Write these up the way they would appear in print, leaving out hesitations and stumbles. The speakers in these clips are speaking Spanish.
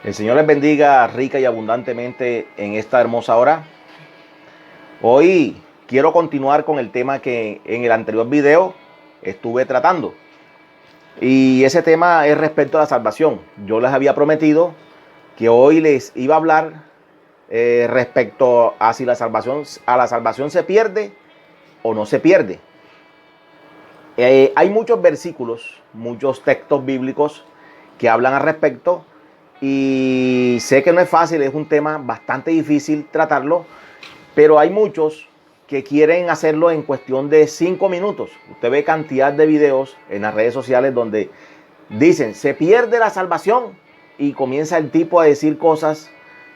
El Señor les bendiga rica y abundantemente en esta hermosa hora. Hoy quiero continuar con el tema que en el anterior video estuve tratando. Y ese tema es respecto a la salvación. Yo les había prometido que hoy les iba a hablar respecto a si la salvación se pierde o no se pierde. Hay muchos versículos, muchos textos bíblicos que hablan al respecto. Y sé que no es fácil, es un tema bastante difícil tratarlo, pero hay muchos que quieren hacerlo en cuestión de 5 minutos. Usted ve cantidad de videos en las redes sociales donde dicen, se pierde la salvación, y comienza el tipo a decir cosas,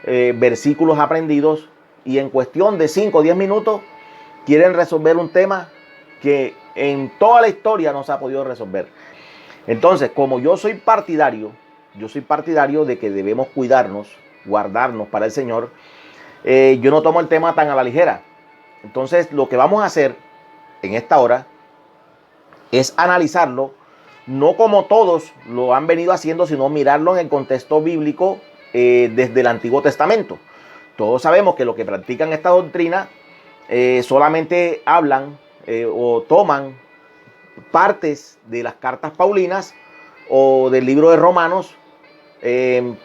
versículos aprendidos, y en cuestión de 5 o 10 minutos quieren resolver un tema que en toda la historia no se ha podido resolver. Entonces, como yo soy partidario de que debemos cuidarnos, guardarnos para el Señor. Yo no tomo el tema tan a la ligera. Entonces, lo que vamos a hacer en esta hora es analizarlo, no como todos lo han venido haciendo, sino mirarlo en el contexto bíblico desde el Antiguo Testamento. Todos sabemos que los que practican esta doctrina solamente hablan o toman partes de las cartas paulinas o del libro de Romanos,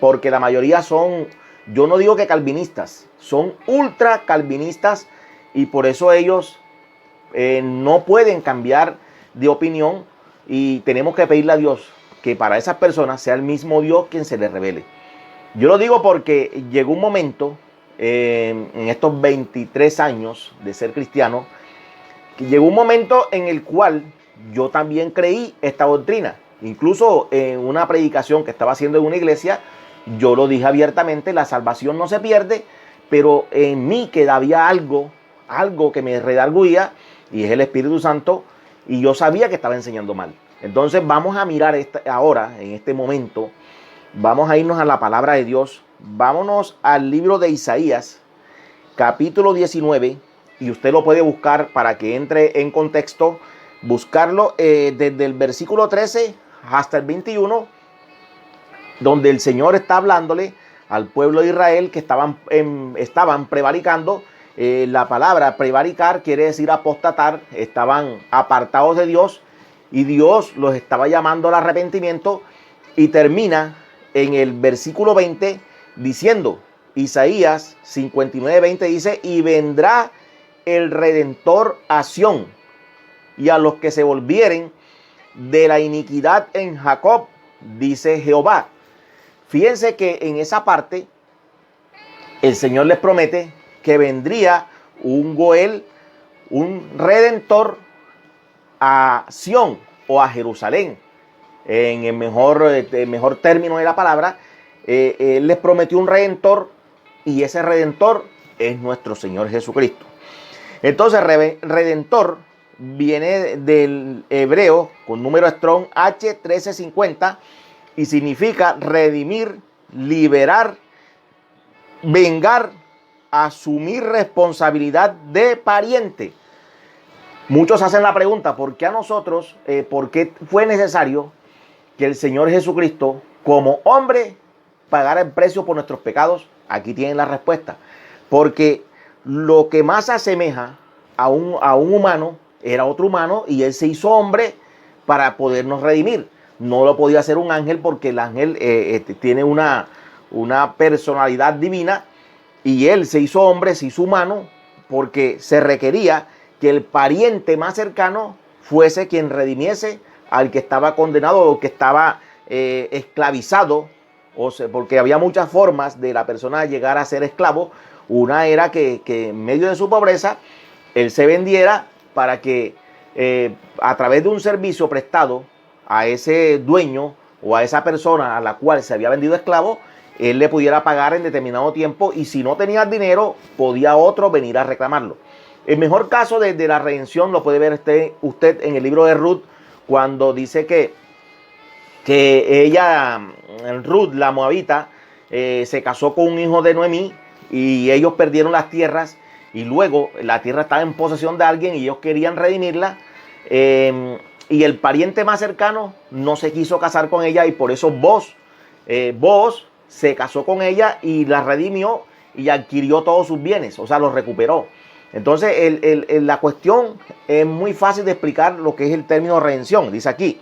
porque la mayoría son, yo no digo que calvinistas, son ultra calvinistas, y por eso ellos no pueden cambiar de opinión, y tenemos que pedirle a Dios que para esas personas sea el mismo Dios quien se les revele. Yo lo digo porque llegó un momento en estos 23 años de ser cristiano, que llegó un momento en el cual yo también creí esta doctrina. Incluso en una predicación que estaba haciendo en una iglesia, yo lo dije abiertamente: la salvación no se pierde, pero en mí quedaba algo que me redarguía, y es el Espíritu Santo, y yo sabía que estaba enseñando mal. Entonces vamos a mirar ahora, en este momento, vamos a irnos a la palabra de Dios. Vámonos al libro de Isaías, capítulo 19, y usted lo puede buscar para que entre en contexto, buscarlo desde el versículo 13 hasta el 21, donde el Señor está hablándole al pueblo de Israel que estaban prevaricando. La palabra prevaricar quiere decir apostatar, estaban apartados de Dios, y Dios los estaba llamando al arrepentimiento, y termina en el versículo 20 diciendo, Isaías 59:20 dice: y vendrá el Redentor a Sión, y a los que se volvieren de la iniquidad en Jacob, dice Jehová. Fíjense que en esa parte el Señor les promete que vendría un Goel, un Redentor a Sión o a Jerusalén, en el mejor término de la palabra. Él les prometió un Redentor, y ese Redentor es nuestro Señor Jesucristo. Entonces, Redentor viene del hebreo con número Strong H1350, y significa redimir, liberar, vengar, asumir responsabilidad de pariente. Muchos hacen la pregunta: ¿por qué a nosotros, por qué fue necesario que el Señor Jesucristo, como hombre, pagara el precio por nuestros pecados? Aquí tienen la respuesta. Porque lo que más asemeja a un humano era otro humano, y él se hizo hombre para podernos redimir. No lo podía hacer un ángel, porque el ángel tiene una personalidad divina, y él se hizo hombre, se hizo humano, porque se requería que el pariente más cercano fuese quien redimiese al que estaba condenado o que estaba esclavizado. O sea, porque había muchas formas de la persona llegar a ser esclavo. Una era que en medio de su pobreza él se vendiera para que a través de un servicio prestado a ese dueño o a esa persona a la cual se había vendido esclavo, él le pudiera pagar en determinado tiempo, y si no tenía dinero, podía otro venir a reclamarlo. El mejor caso de la redención lo puede ver usted en el libro de Ruth, cuando dice que ella, Ruth, la moabita, se casó con un hijo de Noemí, y ellos perdieron las tierras, y luego la tierra estaba en posesión de alguien y ellos querían redimirla, y el pariente más cercano no se quiso casar con ella, y por eso Boaz se casó con ella y la redimió y adquirió todos sus bienes, o sea, los recuperó. Entonces, la cuestión es muy fácil de explicar lo que es el término redención. Dice aquí,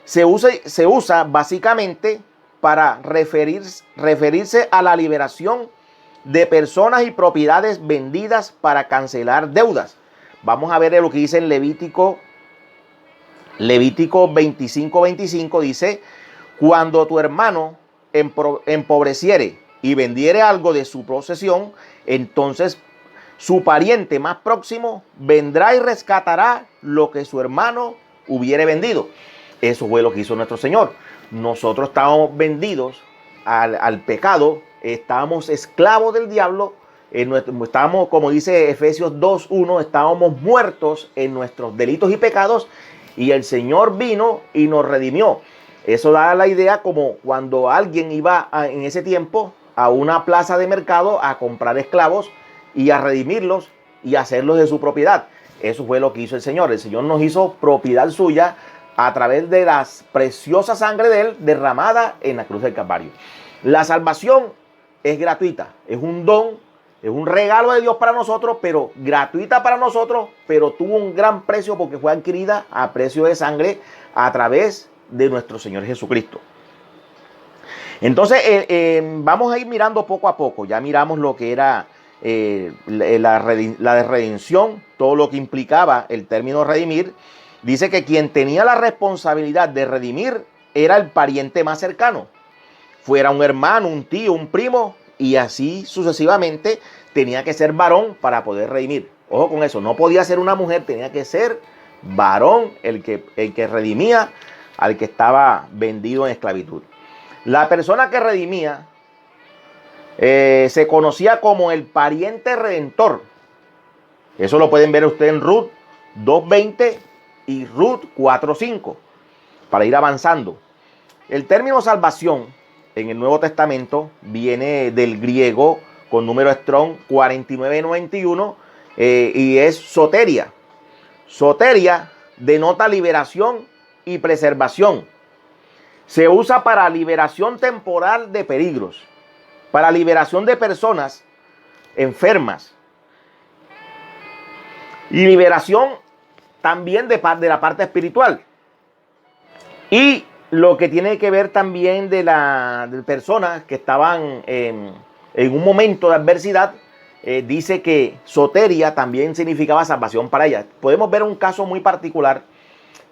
se usa básicamente para referirse a la liberación de personas y propiedades vendidas para cancelar deudas. Vamos a ver lo que dice en Levítico 25:25, dice, cuando tu hermano empobreciere y vendiere algo de su posesión, entonces su pariente más próximo vendrá y rescatará lo que su hermano hubiere vendido. Eso fue lo que hizo nuestro Señor. Nosotros estábamos vendidos al pecado, estábamos esclavos del diablo, estábamos, como dice Efesios 2:1, estábamos muertos en nuestros delitos y pecados, y el Señor vino y nos redimió. Eso da la idea como cuando alguien iba en ese tiempo a una plaza de mercado a comprar esclavos y a redimirlos y hacerlos de su propiedad. Eso fue lo que hizo el Señor. El Señor nos hizo propiedad suya a través de la preciosa sangre de Él derramada en la cruz del Calvario. La salvación es gratuita, es un don, es un regalo de Dios para nosotros, pero gratuita para nosotros, pero tuvo un gran precio porque fue adquirida a precio de sangre a través de nuestro Señor Jesucristo. Entonces, vamos a ir mirando poco a poco. Ya miramos lo que era la redención, todo lo que implicaba el término redimir. Dice que quien tenía la responsabilidad de redimir era el pariente más cercano. Fuera un hermano, un tío, un primo, y así sucesivamente, tenía que ser varón para poder redimir. Ojo con eso, no podía ser una mujer, tenía que ser varón el que redimía al que estaba vendido en esclavitud. La persona que redimía se conocía como el pariente redentor. Eso lo pueden ver ustedes en Ruth 2:20 y Ruth 4:5, para ir avanzando. El término salvación en el Nuevo Testamento viene del griego con número Strong 4991 y es soteria. Soteria denota liberación y preservación. Se usa para liberación temporal de peligros, para liberación de personas enfermas y liberación también de la parte espiritual. Y lo que tiene que ver también de personas que estaban en un momento de adversidad, dice que soteria también significaba salvación para ellas. Podemos ver un caso muy particular,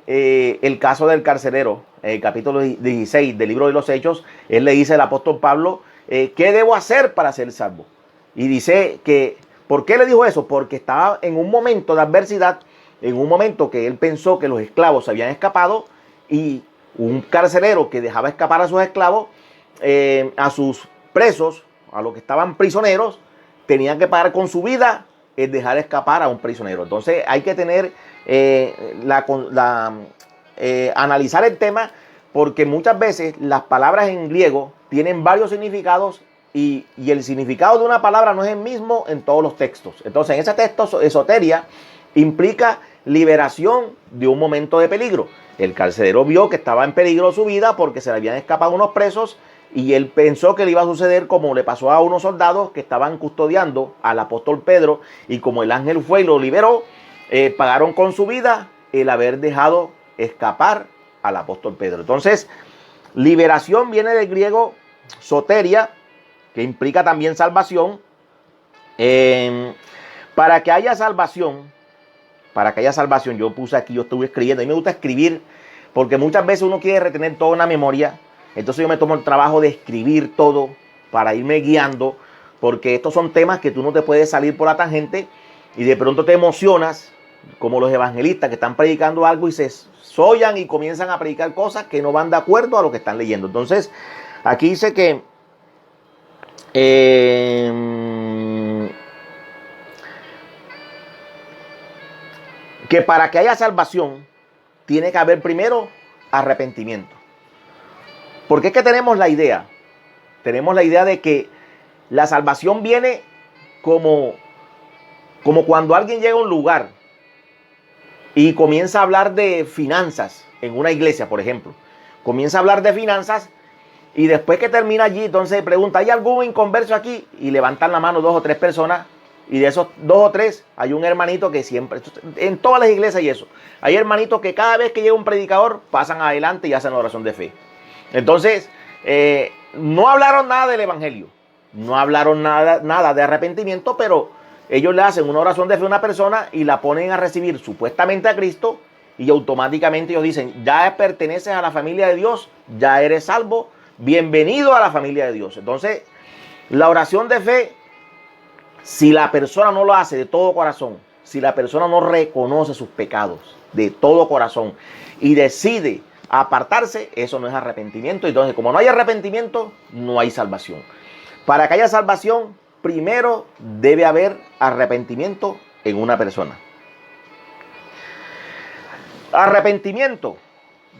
el caso del carcelero, el capítulo 16 del libro de los Hechos. Él le dice al apóstol Pablo, ¿qué debo hacer para ser salvo? Y dice que, ¿por qué le dijo eso? Porque estaba en un momento de adversidad, en un momento que él pensó que los esclavos se habían escapado, y un carcelero que dejaba escapar a sus esclavos, a sus presos, a los que estaban prisioneros, tenían que pagar con su vida el dejar escapar a un prisionero. Entonces hay que tener, analizar el tema, porque muchas veces las palabras en griego tienen varios significados y el significado de una palabra no es el mismo en todos los textos. Entonces en ese texto, soteria implica liberación de un momento de peligro. El carcelero vio que estaba en peligro su vida porque se le habían escapado unos presos, y él pensó que le iba a suceder como le pasó a unos soldados que estaban custodiando al apóstol Pedro, y como el ángel fue y lo liberó, pagaron con su vida el haber dejado escapar al apóstol Pedro. Entonces, liberación viene del griego soteria, que implica también salvación. Para que haya salvación, yo puse aquí, yo estuve escribiendo. A mí me gusta escribir porque muchas veces uno quiere retener toda una memoria. Entonces yo me tomo el trabajo de escribir todo para irme guiando, porque estos son temas que tú no te puedes salir por la tangente y de pronto te emocionas, como los evangelistas que están predicando algo y se sollan y comienzan a predicar cosas que no van de acuerdo a lo que están leyendo. Entonces aquí dice que para que haya salvación tiene que haber primero arrepentimiento. Porque es que tenemos la idea de que la salvación viene como cuando alguien llega a un lugar y comienza a hablar de finanzas en una iglesia, por ejemplo. Comienza a hablar de finanzas Y después que termina allí, entonces pregunta, ¿hay algún inconverso aquí? Y levantan la mano 2 o 3 personas. Y de esos 2 o 3 hay un hermanito que siempre, en todas las iglesias y eso, hay hermanitos que cada vez que llega un predicador pasan adelante y hacen la oración de fe. Entonces, no hablaron nada del evangelio, no hablaron nada de arrepentimiento, pero ellos le hacen una oración de fe a una persona y la ponen a recibir supuestamente a Cristo y automáticamente ellos dicen, ya perteneces a la familia de Dios, ya eres salvo, bienvenido a la familia de Dios. Entonces, la oración de fe, si la persona no lo hace de todo corazón, si la persona no reconoce sus pecados de todo corazón y decide apartarse, eso no es arrepentimiento. Entonces, como no hay arrepentimiento, no hay salvación. Para que haya salvación, primero debe haber arrepentimiento en una persona. Arrepentimiento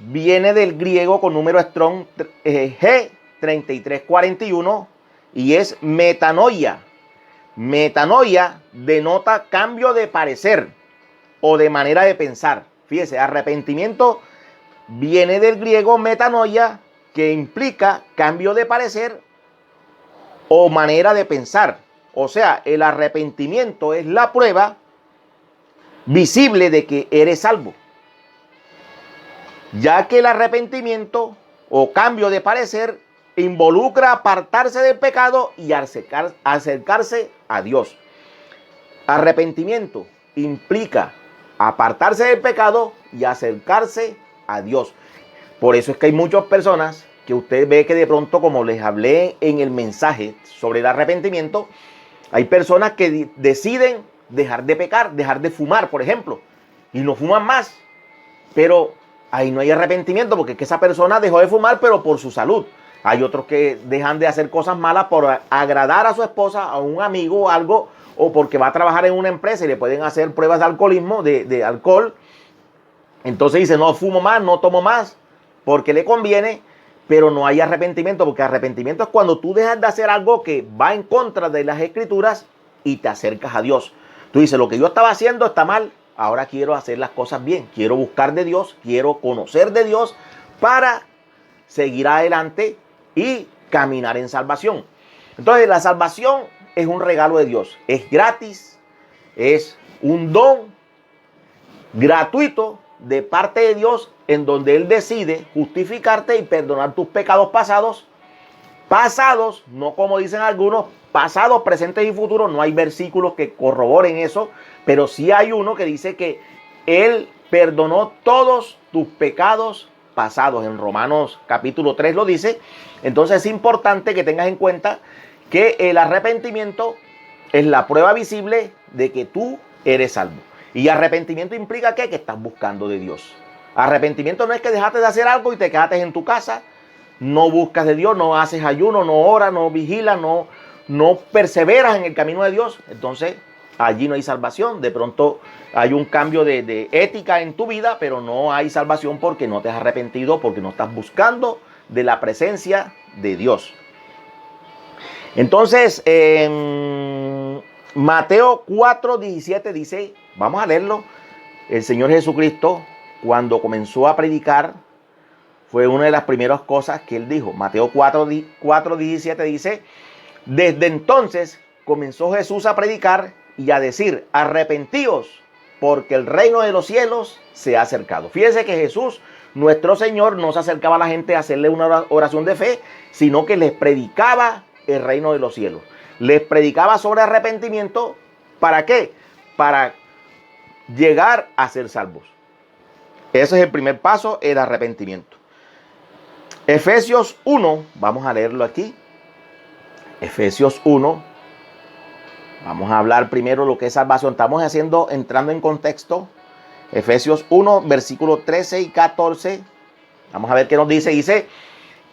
viene del griego con número Strong G3341 y es metanoia. Metanoia denota cambio de parecer o de manera de pensar. Fíjese, arrepentimiento viene del griego metanoia, que implica cambio de parecer o manera de pensar. O sea, el arrepentimiento es la prueba visible de que eres salvo, ya que el arrepentimiento o cambio de parecer involucra apartarse del pecado y acercarse a Dios. Arrepentimiento implica apartarse del pecado y acercarse a Dios. Por eso es que hay muchas personas que usted ve que de pronto, como les hablé en el mensaje sobre el arrepentimiento, hay personas que deciden dejar de pecar, dejar de fumar, por ejemplo, y no fuman más. Pero ahí no hay arrepentimiento porque es que esa persona dejó de fumar, pero por su salud. Hay otros que dejan de hacer cosas malas por agradar a su esposa, a un amigo o algo, o porque va a trabajar en una empresa y le pueden hacer pruebas de alcoholismo, de alcohol. Entonces dice, no fumo más, no tomo más, porque le conviene, pero no hay arrepentimiento, porque arrepentimiento es cuando tú dejas de hacer algo que va en contra de las escrituras y te acercas a Dios. Tú dices, lo que yo estaba haciendo está mal, ahora quiero hacer las cosas bien, quiero buscar de Dios, quiero conocer de Dios para seguir adelante y caminar en salvación. Entonces, la salvación es un regalo de Dios, es gratis, es un don gratuito de parte de Dios, en donde Él decide justificarte y perdonar tus pecados pasados, no como dicen algunos, pasados, presentes y futuros. No hay versículos que corroboren eso, pero sí hay uno que dice que Él perdonó todos tus pecados pasados. En Romanos capítulo 3 lo dice. Entonces es importante que tengas en cuenta que el arrepentimiento es la prueba visible de que tú eres salvo. Y arrepentimiento implica ¿qué? Que estás buscando de Dios. Arrepentimiento no es que dejaste de hacer algo y te quedaste en tu casa, no buscas de Dios, no haces ayuno, no oras, no vigilas, no perseveras en el camino de Dios. Entonces allí no hay salvación. De pronto hay un cambio de ética en tu vida, pero no hay salvación porque no te has arrepentido, porque no estás buscando de la presencia de Dios. Entonces, Mateo 4:17 dice, vamos a leerlo, el Señor Jesucristo, cuando comenzó a predicar, fue una de las primeras cosas que Él dijo. Mateo 4:17 dice, desde entonces comenzó Jesús a predicar y a decir, arrepentíos, porque el reino de los cielos se ha acercado. Fíjense que Jesús, nuestro Señor, no se acercaba a la gente a hacerle una oración de fe, sino que les predicaba el reino de los cielos. Les predicaba sobre arrepentimiento. ¿Para qué? Para llegar a ser salvos. Ese es el primer paso, el arrepentimiento. Efesios 1, vamos a leerlo aquí. Efesios 1. Vamos a hablar primero lo que es salvación. Estamos entrando en contexto. Efesios 1, versículos 13 y 14. Vamos a ver qué nos dice. Dice,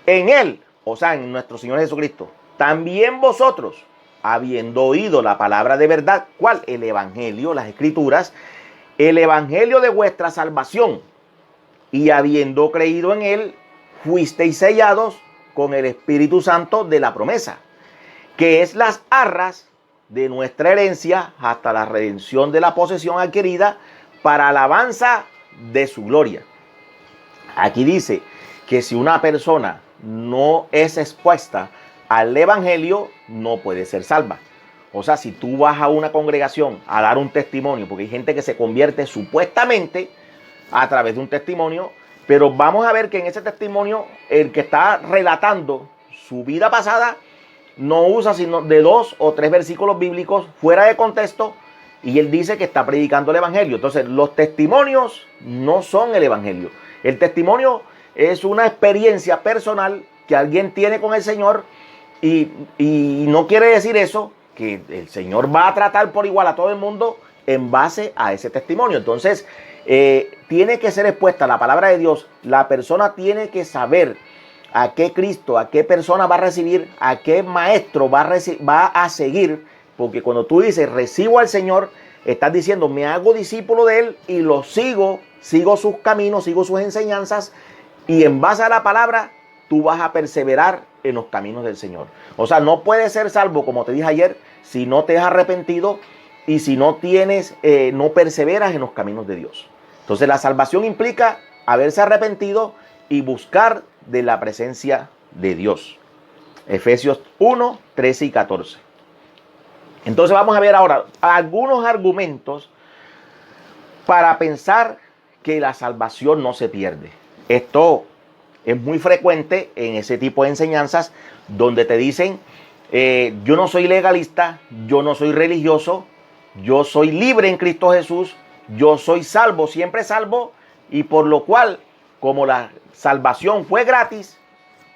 en Él, o sea, en nuestro Señor Jesucristo, también vosotros, habiendo oído la palabra de verdad, ¿cuál? El evangelio, las escrituras, el evangelio de vuestra salvación, y habiendo creído en Él, fuisteis sellados con el Espíritu Santo de la promesa, que es las arras de nuestra herencia hasta la redención de la posesión adquirida para alabanza de su gloria. Aquí dice que si una persona no es expuesta al evangelio, no puede ser salva. O sea, si tú vas a una congregación a dar un testimonio, porque hay gente que se convierte supuestamente a través de un testimonio, pero vamos a ver que en ese testimonio el que está relatando su vida pasada no usa sino de 2 o 3 versículos bíblicos fuera de contexto, y él dice que está predicando el evangelio. Entonces, los testimonios no son el evangelio. El testimonio es una experiencia personal que alguien tiene con el Señor, y no quiere decir eso que el Señor va a tratar por igual a todo el mundo en base a ese testimonio. Entonces, tiene que ser expuesta la palabra de Dios. La persona tiene que saber a qué Cristo, a qué persona va a recibir, a qué maestro va a seguir. Porque cuando tú dices recibo al Señor, estás diciendo me hago discípulo de Él y lo sigo sus caminos, sigo sus enseñanzas, y en base a la palabra tú vas a perseverar en los caminos del Señor. O sea, no puedes ser salvo, como te dije ayer, si no te has arrepentido y si no no perseveras en los caminos de Dios. Entonces, la salvación implica haberse arrepentido y buscar de la presencia de Dios. Efesios 1, 13 y 14. Entonces vamos a ver ahora algunos argumentos para pensar que la salvación no se pierde. Esto es muy frecuente en ese tipo de enseñanzas donde te dicen, yo no soy legalista, yo no soy religioso, yo soy libre en Cristo Jesús, yo soy salvo, siempre salvo, y por lo cual, como la salvación fue gratis,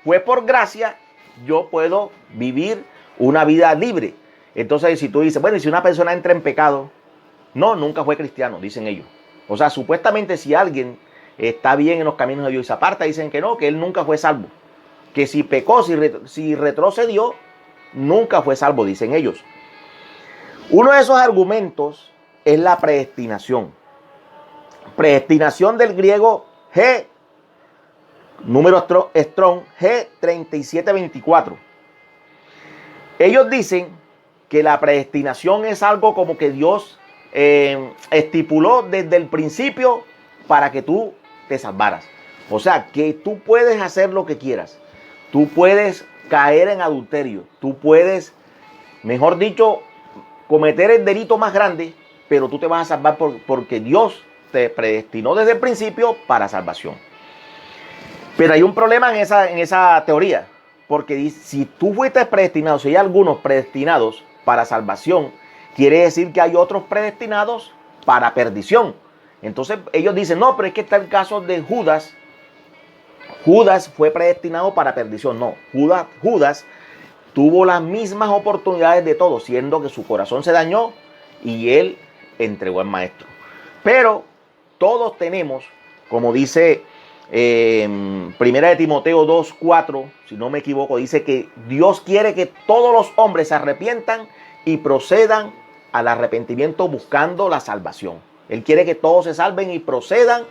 fue por gracia, yo puedo vivir una vida libre. Entonces, si tú dices, bueno, y si una persona entra en pecado, no, nunca fue cristiano, dicen ellos. O sea, supuestamente si alguien está bien en los caminos de Dios y se aparta, dicen que no, que él nunca fue salvo. Que si pecó, si retrocedió, nunca fue salvo, dicen ellos. Uno de esos argumentos es la predestinación. Predestinación del griego G, número Strong, G3724. Ellos dicen que la predestinación es algo como que Dios estipuló desde el principio para que tú te salvaras. O sea, que tú puedes hacer lo que quieras. Tú puedes caer en adulterio. Tú puedes, mejor dicho, cometer el delito más grande, pero tú te vas a salvar porque Dios te predestinó desde el principio para salvación. Pero hay un problema en esa teoría, porque si tú fuiste predestinado, si hay algunos predestinados para salvación, quiere decir que hay otros predestinados para perdición. Entonces ellos dicen, no, pero es que está el caso de Judas. Judas fue predestinado para perdición. No, Judas tuvo las mismas oportunidades de todos, siendo que su corazón se dañó y él entregó al maestro. Pero todos tenemos, como dice Primera de Timoteo 2:4, si no me equivoco, dice que Dios quiere que todos los hombres se arrepientan y procedan al arrepentimiento buscando la salvación. Él quiere que todos se salven y procedan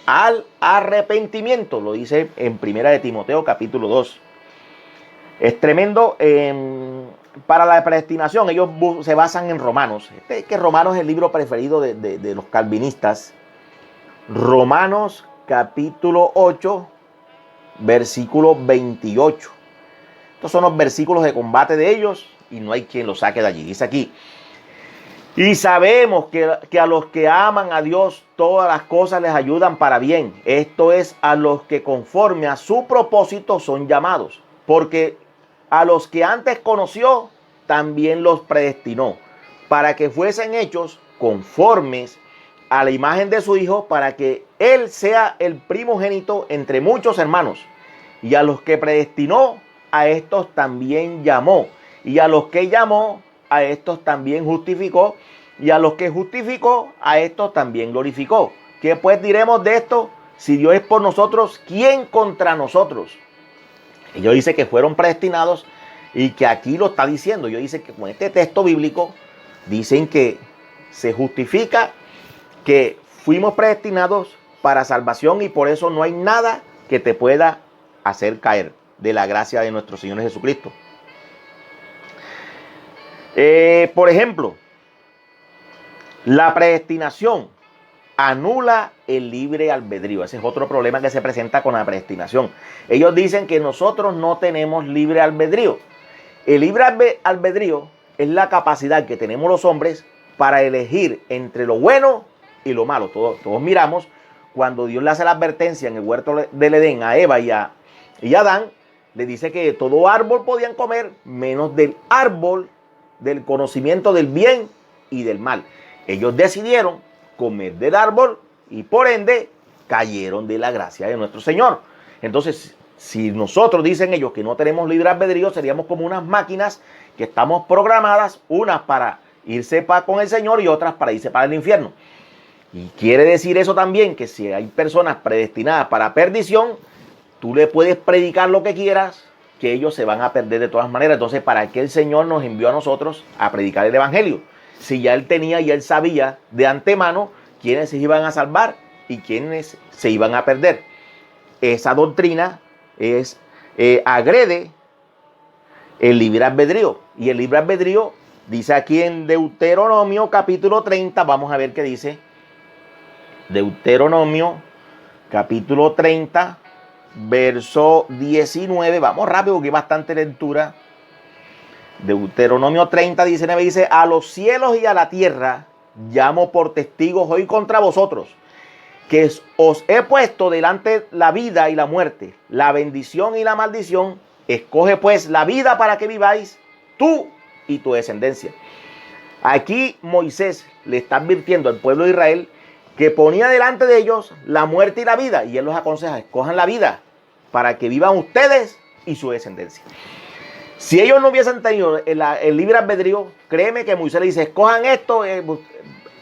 al arrepentimiento. Lo dice en Primera de Timoteo capítulo 2. Es tremendo. Para la predestinación, ellos se basan en Romanos. Que Romanos es el libro preferido de los calvinistas. Romanos capítulo 8, versículo 28. Estos son los versículos de combate de ellos y no hay quien los saque de allí. Dice aquí, y sabemos que a los que aman a Dios todas las cosas les ayudan para bien. Esto es, a los que conforme a su propósito son llamados. Porque a los que antes conoció, también los predestinó, para que fuesen hechos conformes a la imagen de su Hijo, para que Él sea el primogénito entre muchos hermanos. Y a los que predestinó, a estos también llamó. Y a los que llamó, a estos también justificó. Y a los que justificó, a estos también glorificó. ¿Qué pues diremos de esto? Si Dios es por nosotros, ¿quién contra nosotros? Ellos dicen que fueron predestinados y que aquí lo está diciendo. Ellos dicen que con este texto bíblico dicen que se justifica que fuimos predestinados para salvación y por eso no hay nada que te pueda hacer caer de la gracia de nuestro Señor Jesucristo. Por ejemplo, la predestinación anula el libre albedrío. Ese es otro problema que se presenta con la predestinación. Ellos dicen que nosotros no tenemos libre albedrío. El libre albedrío es la capacidad que tenemos los hombres para elegir entre lo bueno y lo malo. Todos miramos cuando Dios le hace la advertencia en el huerto del Edén a Eva y a Adán, le dice que todo árbol podían comer menos del árbol del conocimiento del bien y del mal. Ellos decidieron comer del árbol y por ende cayeron de la gracia de nuestro Señor. Entonces, si nosotros, dicen ellos, que no tenemos libre albedrío, seríamos como unas máquinas que estamos programadas, unas para irse con el Señor y otras para irse para el infierno. Y quiere decir eso también que si hay personas predestinadas para perdición, tú le puedes predicar lo que quieras, que ellos se van a perder de todas maneras. Entonces, ¿para qué el Señor nos envió a nosotros a predicar el Evangelio? Si ya Él tenía y Él sabía de antemano quiénes se iban a salvar y quiénes se iban a perder. Esa doctrina agrede el libre albedrío. Y el libre albedrío dice aquí en Deuteronomio capítulo 30, vamos a ver qué dice. Deuteronomio capítulo 30, verso 19. Vamos rápido porque hay bastante lectura. Deuteronomio 30, 19 dice: a los cielos y a la tierra llamo por testigos hoy contra vosotros, que os he puesto delante la vida y la muerte, la bendición y la maldición. Escoge pues la vida para que viváis tú y tu descendencia. Aquí Moisés le está advirtiendo al pueblo de Israel que ponía delante de ellos la muerte y la vida, y él los aconseja: escojan la vida para que vivan ustedes y su descendencia. Si ellos no hubiesen tenido el libre albedrío, créeme que Moisés le dice: escojan esto,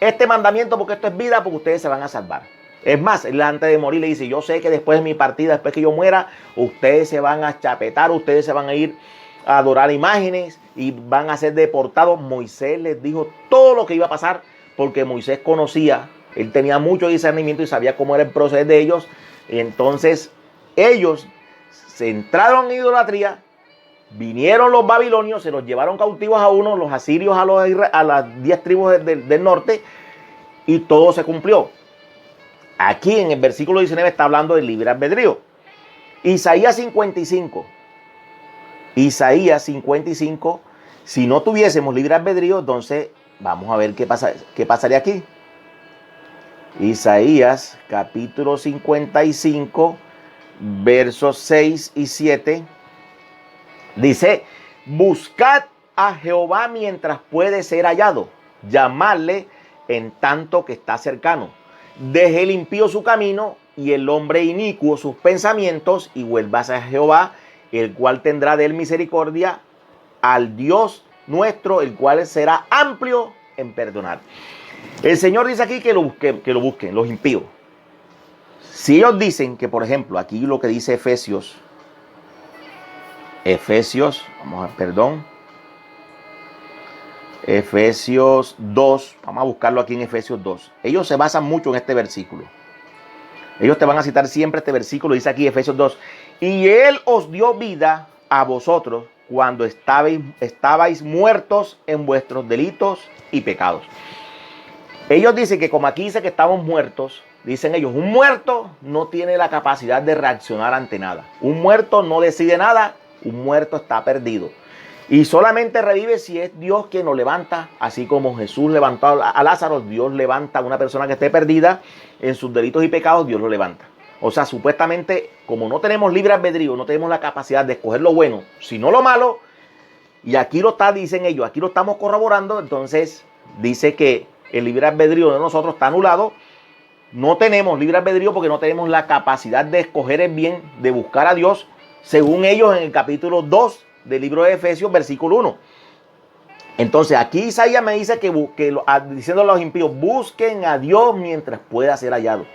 este mandamiento, porque esto es vida, porque ustedes se van a salvar. Es más, él antes de morir le dice: yo sé que después de mi partida, después que yo muera, ustedes se van a chapetar, ustedes se van a ir a adorar imágenes y van a ser deportados. Moisés les dijo todo lo que iba a pasar, porque Moisés conocía, él tenía mucho discernimiento y sabía cómo era el proceder de ellos. Entonces ellos se entraron en idolatría, vinieron los babilonios, se los llevaron cautivos a uno, los asirios a las 10 tribus del norte, y todo se cumplió. Aquí en el versículo 19 está hablando del libre albedrío. Isaías 55. Isaías 55. Si no tuviésemos libre albedrío, entonces vamos a ver qué pasaría aquí. Isaías capítulo 55, versos 6 y 7. Dice: buscad a Jehová mientras puede ser hallado, llamadle en tanto que está cercano. Deje el impío su camino y el hombre inicuo sus pensamientos, y vuélvase a Jehová, el cual tendrá de él misericordia, al Dios nuestro, el cual será amplio en perdonar. El Señor dice aquí que lo busquen los impíos. Si ellos dicen que, por ejemplo, aquí lo que dice Efesios, Efesios 2, vamos a buscarlo aquí en Efesios 2. Ellos se basan mucho en este versículo. Ellos te van a citar siempre este versículo, dice aquí Efesios 2. Y Él os dio vida a vosotros cuando estabais muertos en vuestros delitos y pecados. Ellos dicen que, como aquí dice que estamos muertos, dicen ellos, un muerto no tiene la capacidad de reaccionar ante nada. Un muerto no decide nada, un muerto está perdido. Y solamente revive si es Dios quien lo levanta, así como Jesús levantó a Lázaro. Dios levanta a una persona que esté perdida en sus delitos y pecados, Dios lo levanta. O sea, supuestamente, como no tenemos libre albedrío, no tenemos la capacidad de escoger lo bueno, sino lo malo, y aquí dicen ellos, aquí lo estamos corroborando, entonces dice que el libre albedrío de nosotros está anulado. No tenemos libre albedrío porque no tenemos la capacidad de escoger el bien, de buscar a Dios, según ellos en el capítulo 2 del libro de Efesios, versículo 1. Entonces aquí Isaías me dice diciendo a los impíos: busquen a Dios mientras pueda ser hallado.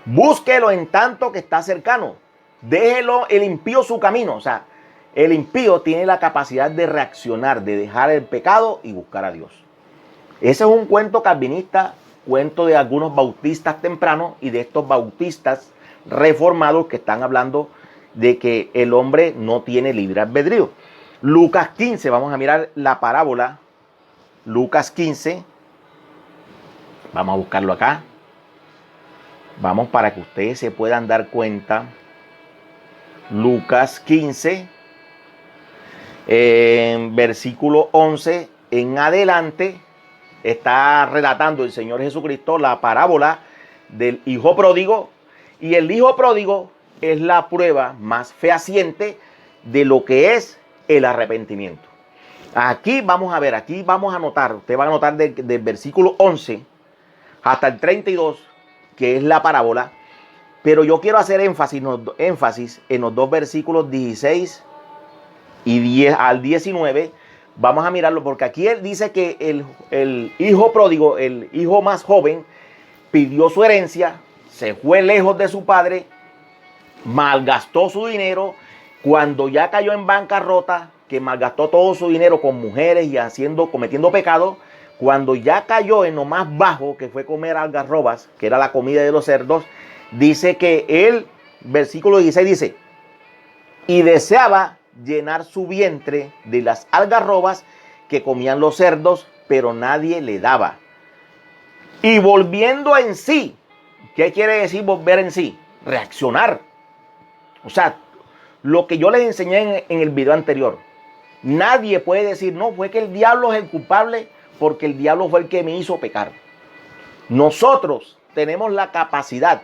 Búsquelo en tanto que está cercano. Déjelo el impío su camino. O sea, el impío tiene la capacidad de reaccionar, de dejar el pecado y buscar a Dios. Ese es un cuento calvinista, cuento de algunos bautistas tempranos y de estos bautistas reformados que están hablando de que el hombre no tiene libre albedrío. Lucas 15, vamos a mirar la parábola. Lucas 15, vamos a buscarlo acá. Vamos para que ustedes se puedan dar cuenta. Lucas 15, versículo 11 en adelante, está relatando el Señor Jesucristo la parábola del hijo pródigo. Y el hijo pródigo es la prueba más fehaciente de lo que es el arrepentimiento. Aquí vamos a ver, aquí vamos a notar, usted va a notar del versículo 11 hasta el 32, que es la parábola. Pero yo quiero hacer énfasis en los dos versículos 16 y 10 al 19. Vamos a mirarlo porque aquí él dice que el hijo pródigo, el hijo más joven, pidió su herencia, se fue lejos de su padre, malgastó su dinero. Cuando ya cayó en bancarrota, que malgastó todo su dinero con mujeres y cometiendo pecado, cuando ya cayó en lo más bajo, que fue comer algarrobas, que era la comida de los cerdos, dice que el versículo 16 dice, y deseaba llenar su vientre de las algarrobas que comían los cerdos, pero nadie le daba. Y volviendo en sí, ¿qué quiere decir volver en sí? Reaccionar. O sea, lo que yo les enseñé en el video anterior, nadie puede decir, no, fue que el diablo es el culpable porque el diablo fue el que me hizo pecar. Nosotros tenemos la capacidad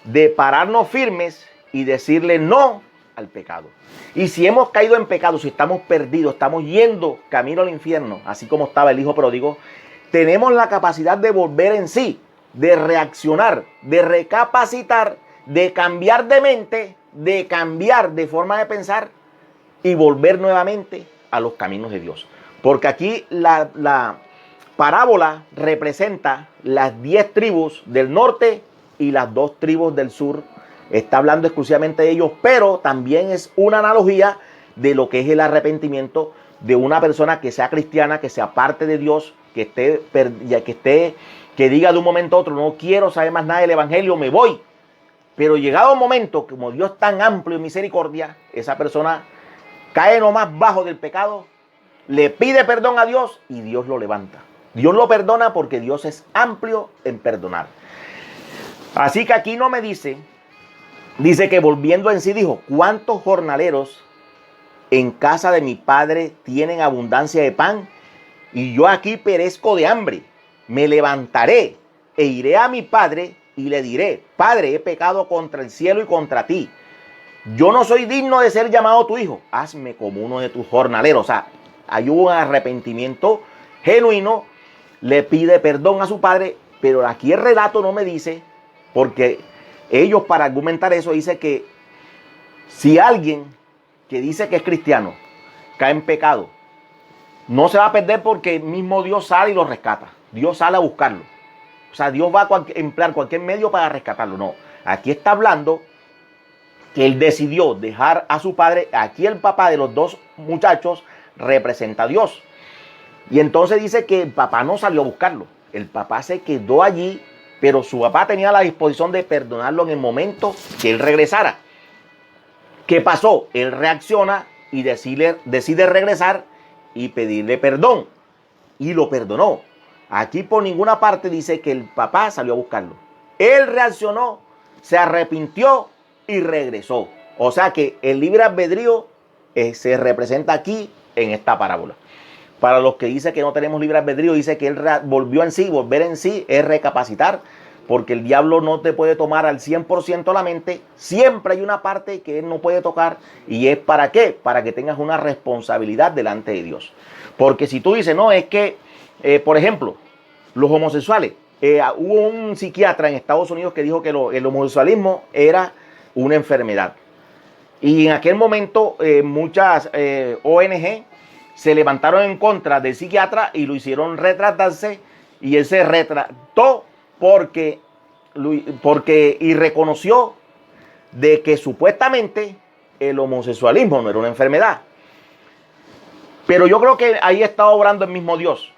de pararnos firmes y decirle no al pecado. Y si hemos caído en pecado, si estamos perdidos, estamos yendo camino al infierno, así como estaba el hijo pródigo, tenemos la capacidad de volver en sí, de reaccionar, de recapacitar, de cambiar de mente, de cambiar de forma de pensar y volver nuevamente a los caminos de Dios. Porque aquí la parábola representa las 10 tribus del norte y las 2 tribus del sur. Está hablando exclusivamente de ellos, pero también es una analogía de lo que es el arrepentimiento de una persona que sea cristiana, que sea parte de Dios, que diga de un momento a otro, no quiero saber más nada del evangelio, me voy. Pero llegado un momento, como Dios es tan amplio en misericordia, esa persona cae lo más bajo del pecado, le pide perdón a Dios y Dios lo levanta. Dios lo perdona porque Dios es amplio en perdonar. Así que aquí no me dice que volviendo en sí dijo, ¿cuántos jornaleros en casa de mi padre tienen abundancia de pan? Y yo aquí perezco de hambre. Me levantaré e iré a mi padre y le diré, Padre, he pecado contra el cielo y contra ti. Yo no soy digno de ser llamado tu hijo. Hazme como uno de tus jornaleros. O sea, hay un arrepentimiento genuino. Le pide perdón a su padre. Pero aquí el relato no me dice, porque ellos para argumentar eso dice que si alguien que dice que es cristiano cae en pecado, no se va a perder porque mismo Dios sale y lo rescata. Dios sale a buscarlo. O sea, Dios va a emplear cualquier medio para rescatarlo. No, aquí está hablando que él decidió dejar a su padre. Aquí el papá de los 2 muchachos representa a Dios. Y entonces dice que el papá no salió a buscarlo. El papá se quedó allí, pero su papá tenía la disposición de perdonarlo en el momento que él regresara. ¿Qué pasó? Él reacciona y decide regresar y pedirle perdón. Y lo perdonó. Aquí por ninguna parte dice que el papá salió a buscarlo. Él reaccionó, se arrepintió y regresó. O sea que el libre albedrío se representa aquí en esta parábola. Para los que dicen que no tenemos libre albedrío, dice que él volvió en sí. Volver en sí es recapacitar, porque el diablo no te puede tomar al 100% la mente. Siempre hay una parte que él no puede tocar. ¿Y es para qué? Para que tengas una responsabilidad delante de Dios. Porque si tú dices, no, es que, por ejemplo, los homosexuales. Hubo un psiquiatra en Estados Unidos que dijo que el homosexualismo era una enfermedad. Y en aquel momento muchas ONG se levantaron en contra del psiquiatra y lo hicieron retratarse. Y él se retrató porque y reconoció de que supuestamente el homosexualismo no era una enfermedad. Pero yo creo que ahí está obrando el mismo Dios.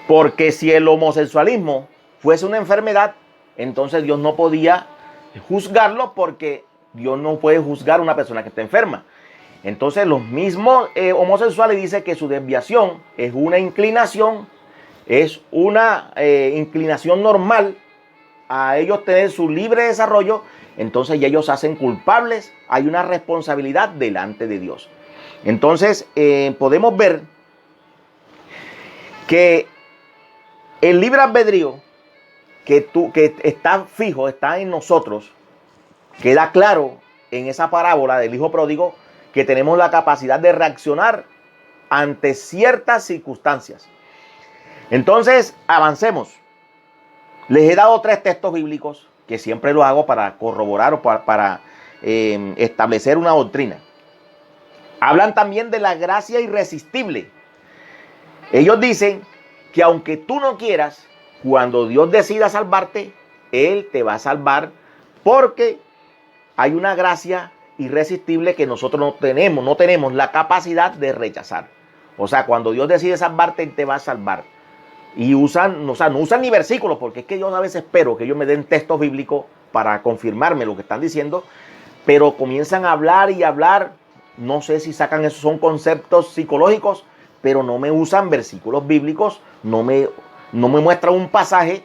Porque si el homosexualismo fuese una enfermedad, entonces Dios no podía juzgarlo, porque Dios no puede juzgar a una persona que está enferma. Entonces los mismos homosexuales dicen que su desviación es una inclinación normal a ellos tener su libre desarrollo, entonces ya ellos se hacen culpables, hay una responsabilidad delante de Dios. Entonces podemos ver que el libre albedrío que está fijo, está en nosotros, queda claro en esa parábola del hijo pródigo que tenemos la capacidad de reaccionar ante ciertas circunstancias. Entonces, avancemos. Les he dado 3 textos bíblicos que siempre lo hago para corroborar o para establecer una doctrina. Hablan también de la gracia irresistible. Ellos dicen que aunque tú no quieras, cuando Dios decida salvarte, Él te va a salvar porque hay una gracia irresistible que nosotros no tenemos la capacidad de rechazar. O sea, cuando Dios decide salvarte, Él te va a salvar. Y no usan ni versículos, porque es que yo a veces espero que ellos me den textos bíblicos para confirmarme lo que están diciendo, pero comienzan a hablar y hablar, no sé si sacan esos, son conceptos psicológicos, pero no me usan versículos bíblicos, no me muestran un pasaje,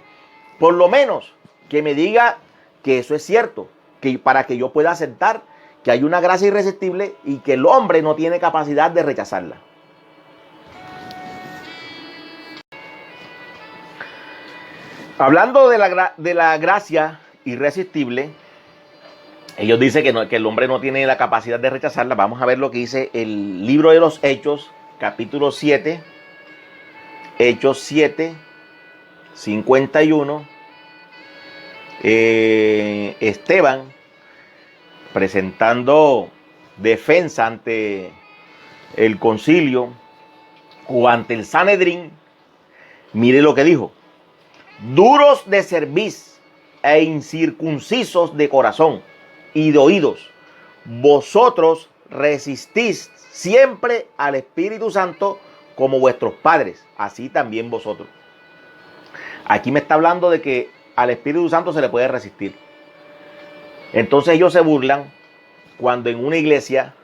por lo menos que me diga que eso es cierto, que para que yo pueda aceptar que hay una gracia irresistible y que el hombre no tiene capacidad de rechazarla. Hablando de la gracia irresistible, ellos dicen que el hombre no tiene la capacidad de rechazarla. Vamos a ver lo que dice el libro de los Hechos, capítulo 7, Hechos 7, 51. Esteban presentando defensa ante el concilio o ante el Sanedrín. Mire lo que dijo: duros de cerviz e incircuncisos de corazón y de oídos, vosotros resistís siempre al Espíritu Santo como vuestros padres, así también vosotros. Aquí me está hablando de que al Espíritu Santo se le puede resistir. Entonces ellos se burlan cuando en una iglesia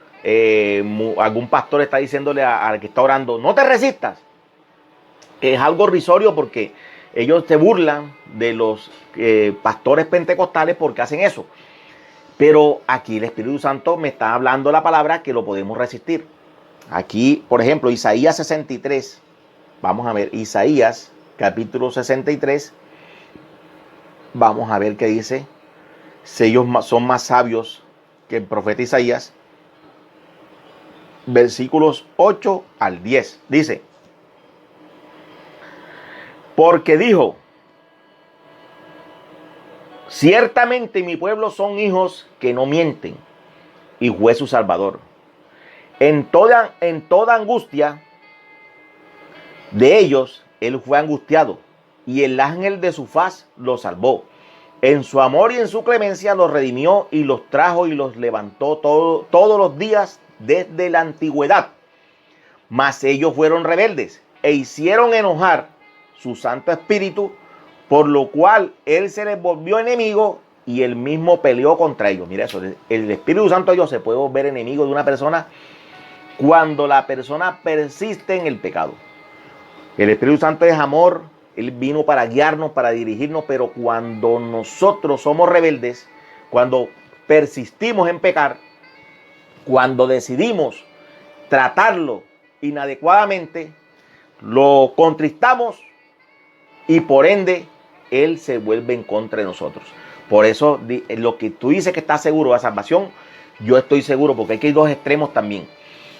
algún pastor está diciéndole al que está orando: no te resistas. Es algo risorio porque ellos se burlan de los pastores pentecostales porque hacen eso. Pero aquí el Espíritu Santo me está hablando la palabra que lo podemos resistir. Aquí, por ejemplo, Isaías 63. Vamos a ver, Isaías capítulo 63. Vamos a ver qué dice. Si ellos son más sabios que el profeta Isaías. Versículos 8 al 10. Dice: porque dijo: ciertamente mi pueblo son hijos que no mienten, y fue su salvador. En toda angustia de ellos, él fue angustiado, y el ángel de su faz los salvó. En su amor y en su clemencia los redimió y los trajo y los levantó todos los días desde la antigüedad. Mas ellos fueron rebeldes e hicieron enojar su Santo Espíritu, por lo cual él se les volvió enemigo y él mismo peleó contra ellos. Mira eso, el Espíritu Santo de Dios se puede volver enemigo de una persona cuando la persona persiste en el pecado. El Espíritu Santo es amor, él vino para guiarnos, para dirigirnos, pero cuando nosotros somos rebeldes, cuando persistimos en pecar, cuando decidimos tratarlo inadecuadamente, lo contristamos y por ende él se vuelve en contra de nosotros. Por eso lo que tú dices que estás seguro de la salvación, yo estoy seguro, porque aquí hay dos extremos también.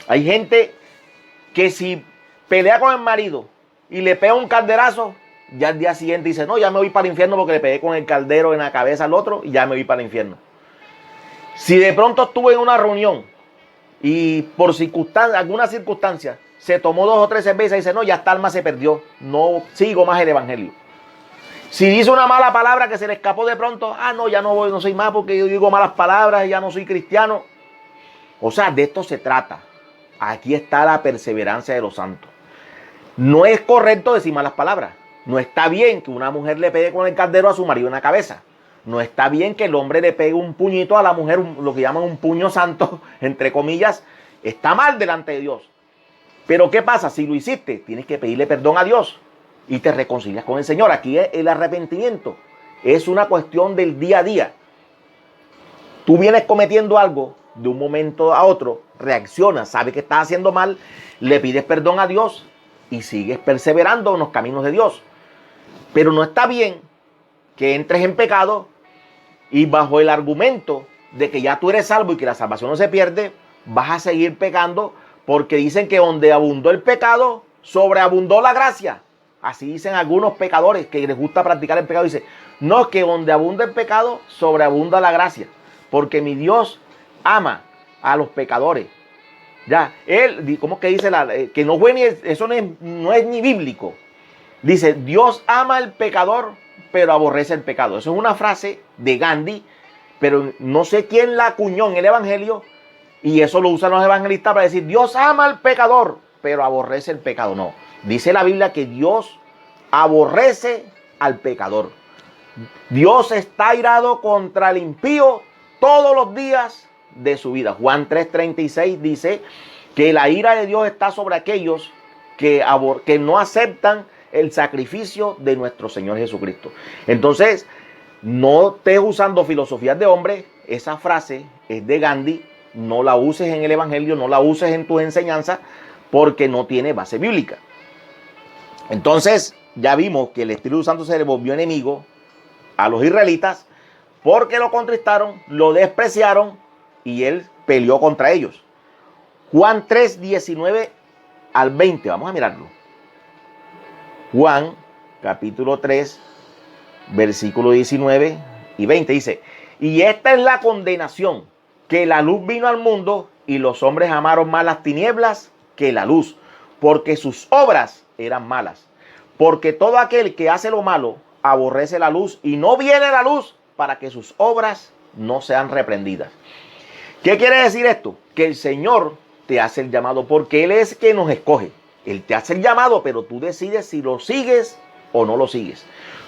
Hay gente que si pelea con el marido y le pega un calderazo, ya al día siguiente dice: no, ya me voy para el infierno porque le pegué con el caldero en la cabeza al otro y ya me voy para el infierno. Si de pronto estuve en una reunión y por alguna circunstancia se tomó 2 o 3 cervezas y dice: no, ya esta alma se perdió, no sigo más el evangelio. Si dice una mala palabra que se le escapó de pronto: no, ya no voy, no soy más porque yo digo malas palabras, ya no soy cristiano. O sea, de esto se trata. Aquí está la perseverancia de los santos. No es correcto decir malas palabras. No está bien que una mujer le pegue con el caldero a su marido en la cabeza. No está bien que el hombre le pegue un puñito a la mujer, lo que llaman un puño santo, entre comillas. Está mal delante de Dios. Pero ¿qué pasa? Si lo hiciste, tienes que pedirle perdón a Dios y te reconcilias con el Señor. Aquí es el arrepentimiento. es una cuestión del día a día. Tú vienes cometiendo algo de un momento a otro, reaccionas, sabes que estás haciendo mal, le pides perdón a Dios y sigues perseverando en los caminos de Dios. Pero no está bien que entres en pecado y bajo el argumento de que ya tú eres salvo y que la salvación no se pierde, vas a seguir pecando, porque dicen que donde abundó el pecado, sobreabundó la gracia. Así dicen algunos pecadores que les gusta practicar el pecado. Dicen, no, que donde abunda el pecado, sobreabunda la gracia. Porque mi Dios ama a los pecadores. Ya, él, ¿cómo que dice? Que no fue ni, eso no es ni bíblico. Dice, Dios ama al pecador, pero aborrece el pecado. Eso es una frase de Gandhi, pero no sé quién la acuñó en el Evangelio, y eso lo usan los evangelistas para decir, Dios ama al pecador, pero aborrece el pecado. No, dice la Biblia que Dios aborrece al pecador. Dios está airado contra el impío todos los días de su vida. Juan 3:36 dice que la ira de Dios está sobre aquellos que no aceptan el sacrificio de nuestro Señor Jesucristo. Entonces, no estés usando filosofías de hombre. Esa frase es de Gandhi. No la uses en el Evangelio, no la uses en tus enseñanzas, porque no tiene base bíblica. Entonces, ya vimos que el Espíritu Santo se le volvió enemigo a los israelitas porque lo contristaron, lo despreciaron y él peleó contra ellos. Juan 3:19 al 20, vamos a mirarlo. Juan, capítulo 3, versículo 19 y 20 dice, y esta es la condenación, que la luz vino al mundo y los hombres amaron más las tinieblas que la luz, porque sus obras eran malas. Porque todo aquel que hace lo malo aborrece la luz y no viene a la luz para que sus obras no sean reprendidas. ¿Qué quiere decir esto? Que el Señor te hace el llamado porque Él es quien nos escoge. Él te hace el llamado, pero tú decides si lo sigues o no lo sigues.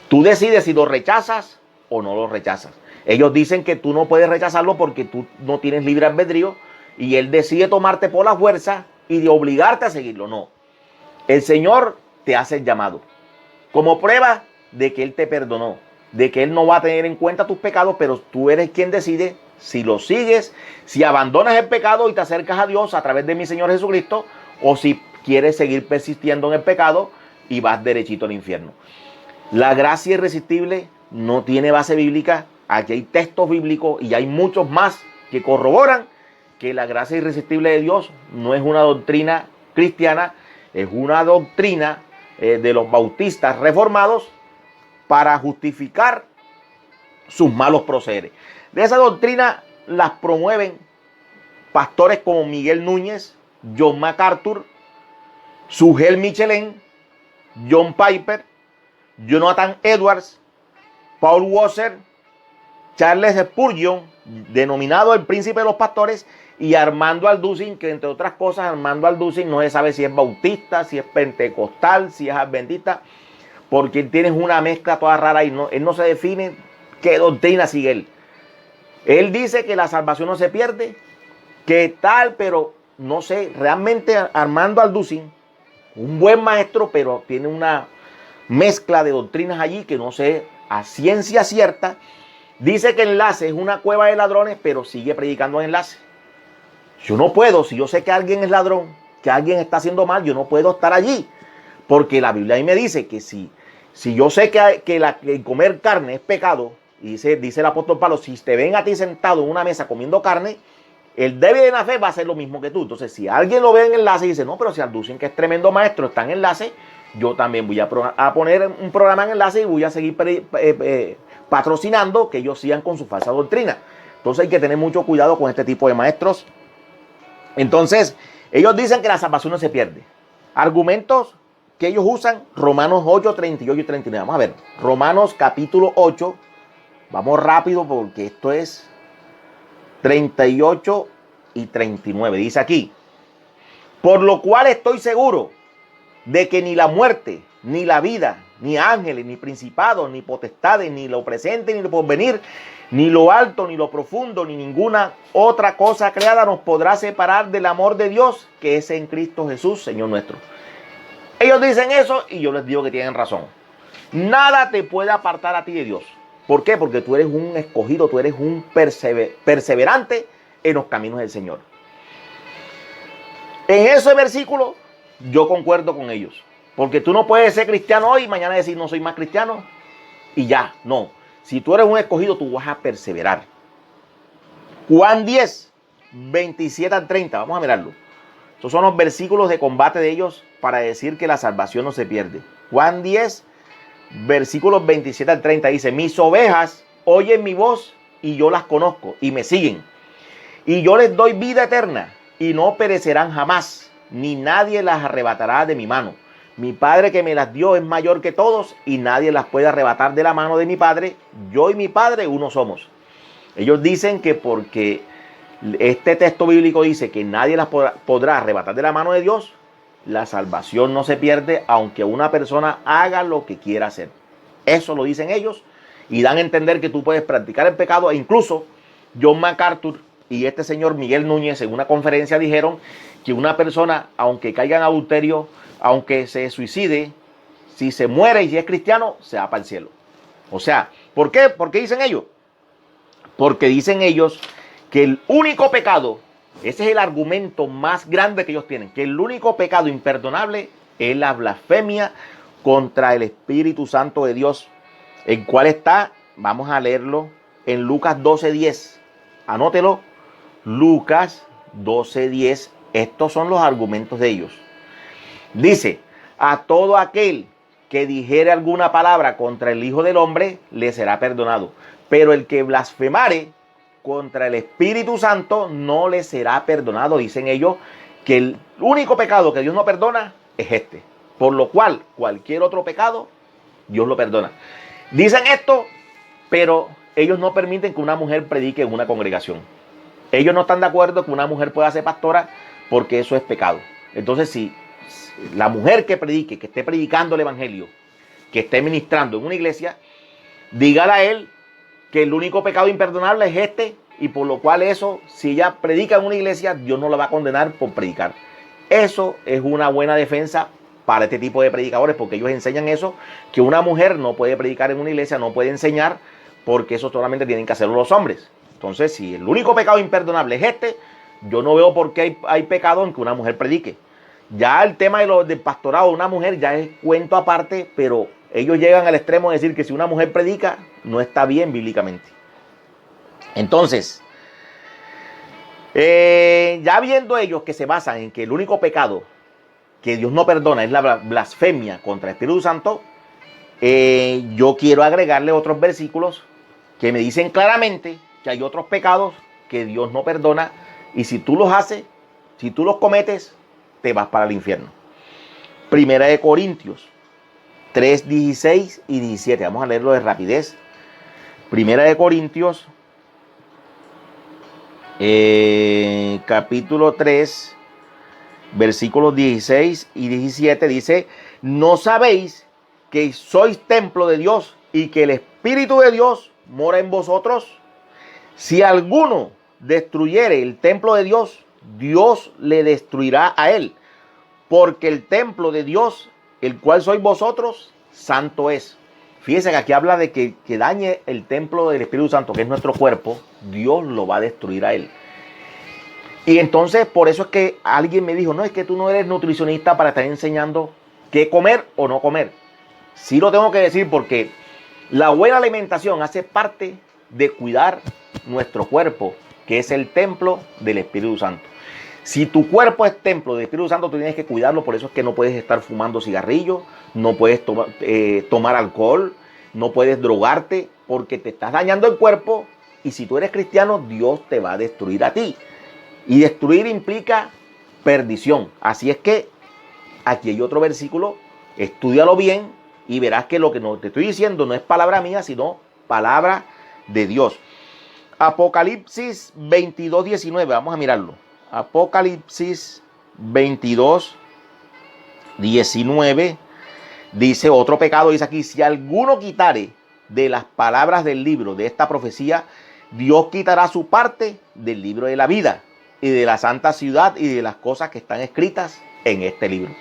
Tú decides si lo rechazas o no lo rechazas. Ellos dicen que tú no puedes rechazarlo porque tú no tienes libre albedrío y Él decide tomarte por la fuerza y de obligarte a seguirlo. No. El Señor te hace el llamado como prueba de que Él te perdonó, de que Él no va a tener en cuenta tus pecados, pero tú eres quien decide si lo sigues, si abandonas el pecado y te acercas a Dios a través de mi Señor Jesucristo, o si quieres seguir persistiendo en el pecado y vas derechito al infierno. La gracia irresistible no tiene base bíblica. Aquí hay textos bíblicos y hay muchos más que corroboran que la gracia irresistible de Dios no es una doctrina cristiana, es una doctrina de los bautistas reformados para justificar sus malos procederes. De esa doctrina las promueven pastores como Miguel Núñez, John MacArthur, Sugel Michelin, John Piper, Jonathan Edwards, Paul Washer, Charles Spurgeon, denominado el príncipe de los pastores, y Armando Alducin, que entre otras cosas Armando Alducin no se sabe si es bautista, si es pentecostal, si es adventista, porque tienes una mezcla toda rara y él no se define qué doctrina sigue él. Él dice que la salvación no se pierde, que tal, pero no sé, realmente Armando Alducin, un buen maestro, pero tiene una mezcla de doctrinas allí que no sé a ciencia cierta. Dice que Enlace es una cueva de ladrones, pero sigue predicando en Enlace. Yo no puedo, si yo sé que alguien es ladrón, que alguien está haciendo mal, yo no puedo estar allí. Porque la Biblia ahí me dice que si yo sé que comer carne es pecado, y dice el apóstol Pablo, si te ven a ti sentado en una mesa comiendo carne, el débil de la fe va a hacer lo mismo que tú. Entonces, si alguien lo ve en Enlace y dice, no, pero si Alducin, que es tremendo maestro, está en Enlace, yo también voy a poner un programa en Enlace y voy a seguir patrocinando que ellos sigan con su falsa doctrina. Entonces hay que tener mucho cuidado con este tipo de maestros. Entonces, ellos dicen que la salvación no se pierde. Argumentos que ellos usan, Romanos 8, 38 y 39. Vamos a ver, Romanos capítulo 8. Vamos rápido porque esto es 38 y 39. Dice aquí, por lo cual estoy seguro de que ni la muerte, ni la vida, ni ángeles, ni principados, ni potestades, ni lo presente, ni lo porvenir, ni lo alto, ni lo profundo, ni ninguna otra cosa creada nos podrá separar del amor de Dios que es en Cristo Jesús, Señor nuestro. Ellos dicen eso y yo les digo que tienen razón. Nada te puede apartar a ti de Dios. ¿Por qué? Porque tú eres un escogido, tú eres un perseverante en los caminos del Señor. En ese versículo yo concuerdo con ellos. Porque tú no puedes ser cristiano hoy y mañana decir no soy más cristiano y ya, no. Si tú eres un escogido, tú vas a perseverar. Juan 10, 27 al 30, vamos a mirarlo. Estos son los versículos de combate de ellos para decir que la salvación no se pierde. Juan 10, versículos 27 al 30 dice: mis ovejas oyen mi voz y yo las conozco y me siguen. Y yo les doy vida eterna y no perecerán jamás, ni nadie las arrebatará de mi mano. Mi Padre que me las dio es mayor que todos y nadie las puede arrebatar de la mano de mi Padre. Yo y mi Padre uno somos. Ellos dicen que porque este texto bíblico dice que nadie las podrá arrebatar de la mano de Dios, la salvación no se pierde aunque una persona haga lo que quiera hacer. Eso lo dicen ellos y dan a entender que tú puedes practicar el pecado. E incluso John MacArthur y este señor Miguel Núñez en una conferencia dijeron que una persona, aunque caiga en adulterio, aunque se suicide, si se muere y si es cristiano, se va para el cielo. O sea, ¿por qué? ¿Por qué dicen ellos? Porque dicen ellos que el único pecado, ese es el argumento más grande que ellos tienen, que el único pecado imperdonable es la blasfemia contra el Espíritu Santo de Dios, el cual está, vamos a leerlo, en Lucas 12:10. Anótelo, Lucas 12:10. Estos son los argumentos de ellos. Dice: a todo aquel que dijere alguna palabra contra el Hijo del Hombre, le será perdonado. Pero el que blasfemare contra el Espíritu Santo, no le será perdonado. Dicen ellos que el único pecado que Dios no perdona es este. Por lo cual, cualquier otro pecado, Dios lo perdona. Dicen esto, pero ellos no permiten que una mujer predique en una congregación. Ellos no están de acuerdo que una mujer pueda ser pastora porque eso es pecado. Entonces, si la mujer que predique, que esté predicando el evangelio, que esté ministrando en una iglesia, dígale a él que el único pecado imperdonable es este, y por lo cual eso, si ella predica en una iglesia, Dios no la va a condenar por predicar. Eso es una buena defensa para este tipo de predicadores, porque ellos enseñan eso, que una mujer no puede predicar en una iglesia, no puede enseñar, porque eso solamente tienen que hacerlo los hombres. Entonces, si el único pecado imperdonable es este, yo no veo por qué hay pecado en que una mujer predique. Ya el tema del pastorado de una mujer ya es cuento aparte, pero ellos llegan al extremo de decir que si una mujer predica, no está bien bíblicamente. Entonces, ya viendo ellos que se basan en que el único pecado que Dios no perdona es la blasfemia contra el Espíritu Santo, yo quiero agregarle otros versículos que me dicen claramente que hay otros pecados que Dios no perdona, y si tú los haces, si tú los cometes, te vas para el infierno. Primera de Corintios 3:16 y 17. Vamos a leerlo de rapidez. Primera de Corintios, capítulo 3, versículos 16 y 17. Dice: ¿no sabéis que sois templo de Dios y que el Espíritu de Dios mora en vosotros? Si alguno destruyere el templo de Dios, Dios le destruirá a él, porque el templo de Dios, el cual sois vosotros, santo es. Fíjense que aquí habla de que dañe el templo del Espíritu Santo, que es nuestro cuerpo, Dios lo va a destruir a él. Y entonces, por eso es que alguien me dijo: no, es que tú no eres nutricionista para estar enseñando qué comer o no comer. Sí lo tengo que decir, porque la buena alimentación hace parte de cuidar nuestro cuerpo, que es el templo del Espíritu Santo. Si tu cuerpo es templo del Espíritu Santo, tú tienes que cuidarlo. Por eso es que no puedes estar fumando cigarrillos, no puedes tomar alcohol, no puedes drogarte, porque te estás dañando el cuerpo. Y si tú eres cristiano, Dios te va a destruir a ti. Y destruir implica perdición. Así es que aquí hay otro versículo, estúdialo bien y verás que lo que te estoy diciendo no es palabra mía, sino palabra de Dios. Apocalipsis 22:19, vamos a mirarlo. Apocalipsis 22:19 dice otro pecado, dice aquí: si alguno quitare de las palabras del libro de esta profecía, Dios quitará su parte del libro de la vida y de la santa ciudad y de las cosas que están escritas en este libro.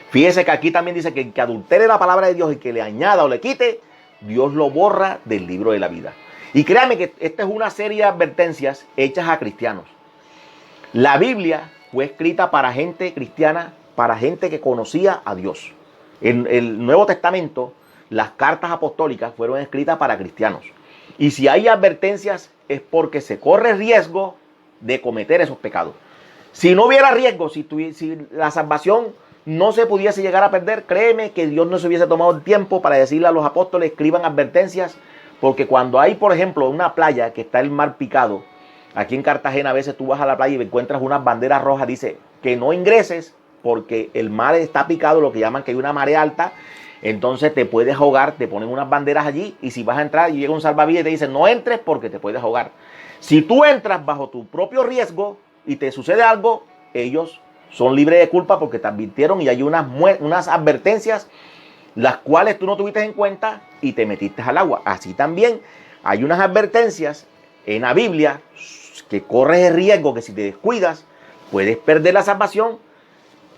Fíjese que aquí también dice que el que adultere la palabra de Dios y que le añada o le quite, Dios lo borra del libro de la vida. Y créanme que esta es una serie de advertencias hechas a cristianos. La Biblia fue escrita para gente cristiana, para gente que conocía a Dios. En el Nuevo Testamento, las cartas apostólicas fueron escritas para cristianos. Y si hay advertencias es porque se corre riesgo de cometer esos pecados. Si no hubiera riesgo, si la salvación no se pudiese llegar a perder, créeme que Dios no se hubiese tomado el tiempo para decirle a los apóstoles, escriban advertencias, porque cuando hay, por ejemplo, una playa que está el mar picado, aquí en Cartagena a veces tú vas a la playa y encuentras unas banderas rojas, dice que no ingreses porque el mar está picado, lo que llaman que hay una marea alta, entonces te puedes ahogar, te ponen unas banderas allí y si vas a entrar y llega un salvavidas y te dice no entres porque te puedes ahogar. Si tú entras bajo tu propio riesgo y te sucede algo, ellos son libres de culpa porque te advirtieron y hay unas advertencias las cuales tú no tuviste en cuenta y te metiste al agua. Así también hay unas advertencias en la Biblia que corres el riesgo que si te descuidas puedes perder la salvación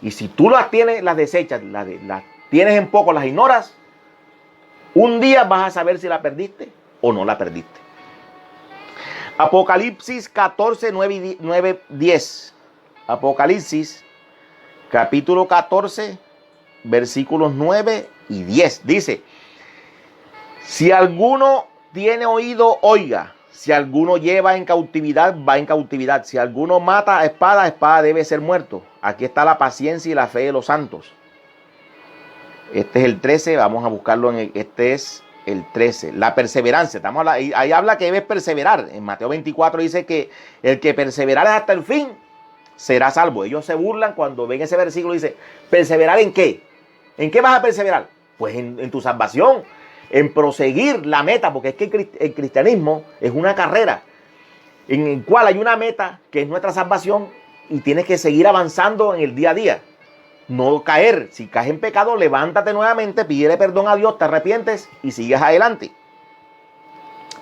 y si tú las tienes, las desechas, las tienes en poco, las ignoras, un día vas a saber si la perdiste o no la perdiste. Apocalipsis 14, 9, 10. Apocalipsis capítulo 14, versículos 9 y 10. Dice, si alguno tiene oído, oiga. Si alguno lleva en cautividad, va en cautividad. Si alguno mata a espada debe ser muerto. Aquí está la paciencia y la fe de los santos. Este es el 13, vamos a buscarlo este es el 13. La perseverancia, ahí habla que debes perseverar. En Mateo 24 dice que el que perseverare hasta el fin será salvo. Ellos se burlan cuando ven ese versículo y dice, ¿perseverar en qué? ¿En qué vas a perseverar? Pues en tu salvación, en proseguir la meta, porque es que el cristianismo es una carrera en el cual hay una meta que es nuestra salvación y tienes que seguir avanzando en el día a día. No caer. Si caes en pecado, levántate nuevamente, pídele perdón a Dios, te arrepientes y sigues adelante.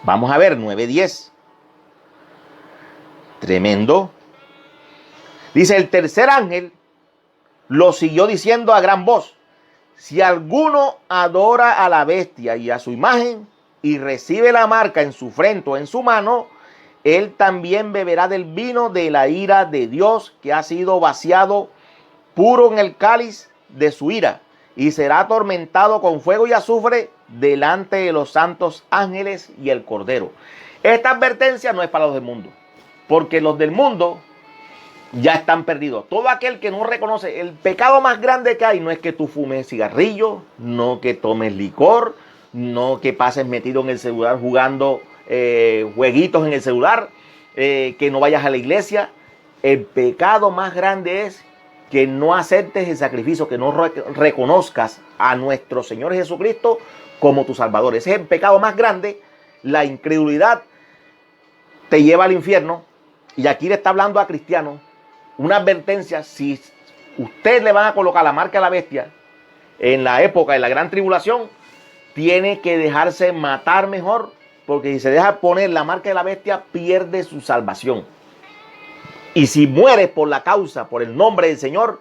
Vamos a ver, 9:10. Tremendo. Dice, el tercer ángel lo siguió diciendo a gran voz, si alguno adora a la bestia y a su imagen y recibe la marca en su frente o en su mano, él también beberá del vino de la ira de Dios que ha sido vaciado puro en el cáliz de su ira y será atormentado con fuego y azufre delante de los santos ángeles y el Cordero. Esta advertencia no es para los del mundo, porque los del mundo ya están perdidos. Todo aquel que no reconoce el pecado más grande que hay no es que tú fumes cigarrillo, no que tomes licor, no que pases metido en el celular jugando jueguitos en el celular, que no vayas a la iglesia. El pecado más grande es que no aceptes el sacrificio, que no reconozcas a nuestro Señor Jesucristo como tu Salvador. Ese es el pecado más grande. La incredulidad te lleva al infierno. Y aquí le está hablando a cristianos una advertencia: si usted le van a colocar la marca de la bestia en la época de la gran tribulación, tiene que dejarse matar mejor, porque si se deja poner la marca de la bestia, pierde su salvación. Y si mueres por la causa, por el nombre del Señor,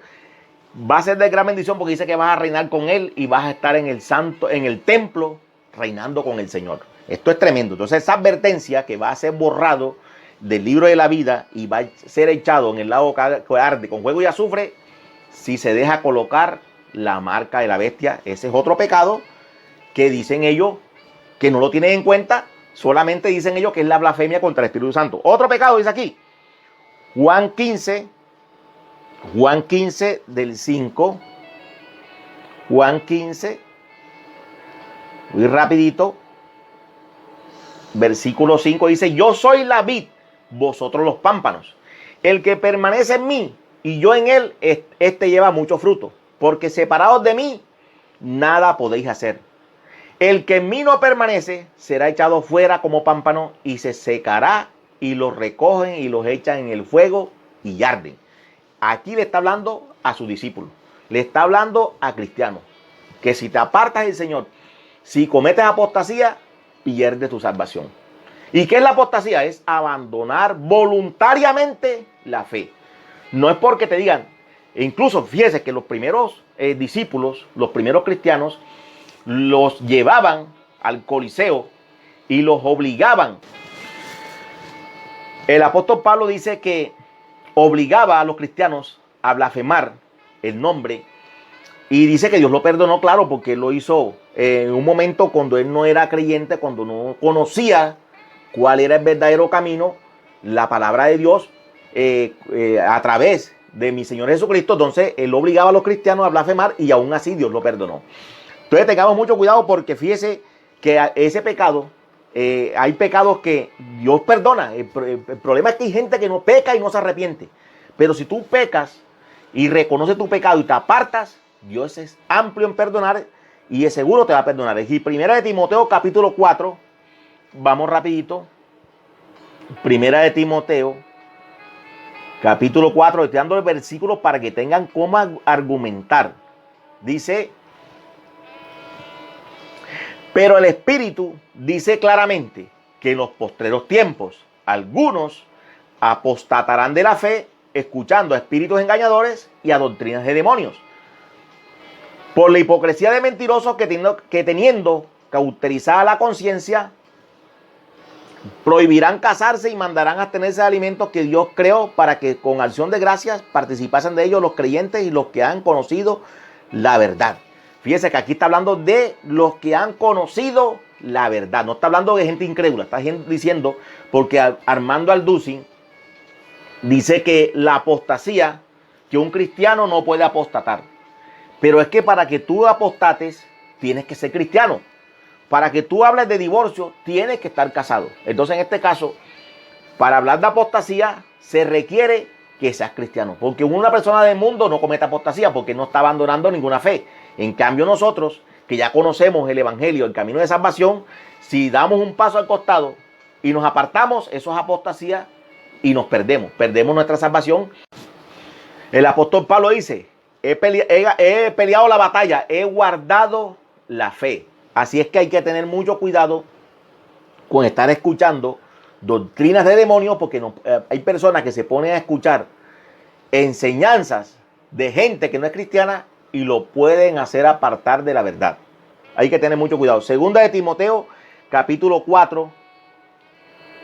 va a ser de gran bendición, porque dice que vas a reinar con Él y vas a estar en el templo, reinando con el Señor. Esto es tremendo. Entonces, esa advertencia que va a ser borrado del libro de la vida y va a ser echado en el lago que arde con fuego y azufre, si se deja colocar la marca de la bestia. Ese es otro pecado que dicen ellos que no lo tienen en cuenta. Solamente dicen ellos que es la blasfemia contra el Espíritu Santo. Otro pecado dice aquí, Juan 15 del 5, Juan 15, muy rapidito, versículo 5 dice, yo soy la vid, vosotros los pámpanos. El que permanece en mí y yo en él, este lleva mucho fruto, porque separados de mí, nada podéis hacer. El que en mí no permanece será echado fuera como pámpano y se secará, y los recogen y los echan en el fuego y arden. Aquí le está hablando a sus discípulos, le está hablando a cristianos, que si te apartas del Señor, si cometes apostasía, pierdes tu salvación. ¿Y qué es la apostasía? Es abandonar voluntariamente la fe. No es porque te digan, incluso fíjese que los primeros discípulos, los primeros cristianos, los llevaban al Coliseo y los obligaban. El apóstol Pablo dice que obligaba a los cristianos a blasfemar el nombre y dice que Dios lo perdonó, claro, porque él lo hizo en un momento cuando él no era creyente, cuando no conocía cuál era el verdadero camino, la palabra de Dios a través de mi Señor Jesucristo. Entonces él obligaba a los cristianos a blasfemar y aún así Dios lo perdonó. Entonces tengamos mucho cuidado porque fíjese que ese pecado, hay pecados que Dios perdona. El problema es que hay gente que no peca y no se arrepiente. Pero si tú pecas y reconoces tu pecado y te apartas, Dios es amplio en perdonar y es seguro te va a perdonar. Y Primera de Timoteo capítulo 4, vamos rapidito. Primera de Timoteo capítulo 4, estoy dando el versículo para que tengan cómo argumentar. Dice: pero el Espíritu dice claramente que en los postreros tiempos algunos apostatarán de la fe, escuchando a espíritus engañadores y a doctrinas de demonios, por la hipocresía de mentirosos que teniendo cauterizada la conciencia, prohibirán casarse y mandarán abstenerse de alimentos que Dios creó para que con acción de gracias participasen de ellos los creyentes y los que han conocido la verdad. Fíjese que aquí está hablando de los que han conocido la verdad. No está hablando de gente incrédula. Está diciendo, porque Armando Alducin dice que la apostasía, que un cristiano no puede apostatar. Pero es que para que tú apostates, tienes que ser cristiano. Para que tú hables de divorcio, tienes que estar casado. Entonces, en este caso, para hablar de apostasía, se requiere que seas cristiano. Porque una persona del mundo no comete apostasía porque no está abandonando ninguna fe. En cambio, nosotros, que ya conocemos el evangelio, el camino de salvación, si damos un paso al costado y nos apartamos, eso es apostasía y nos perdemos. Perdemos nuestra salvación. El apóstol Pablo dice: he peleado la batalla, he guardado la fe. Así es que hay que tener mucho cuidado con estar escuchando doctrinas de demonios, porque hay personas que se ponen a escuchar enseñanzas de gente que no es cristiana y lo pueden hacer apartar de la verdad. Hay que tener mucho cuidado. Segunda de Timoteo, capítulo 4.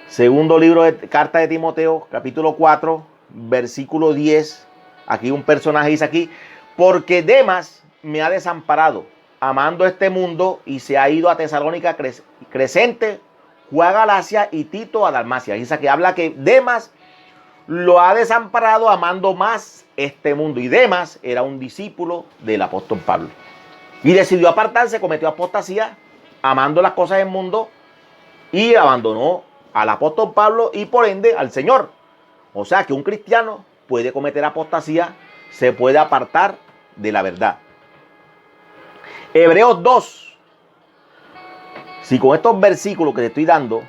Segundo libro de carta de Timoteo, capítulo 4, versículo 10. Aquí un personaje dice aquí: porque Demas me ha desamparado, amando este mundo, y se ha ido a Tesalónica, Crescente fue a Galacia y Tito a Dalmacia. Dice que habla que Demas lo ha desamparado amando más este mundo. Y Demas era un discípulo del apóstol Pablo. Y decidió apartarse, cometió apostasía, amando las cosas del mundo, y abandonó al apóstol Pablo y por ende al Señor. O sea que un cristiano puede cometer apostasía, se puede apartar de la verdad. Hebreos 2. Si con estos versículos que te estoy dando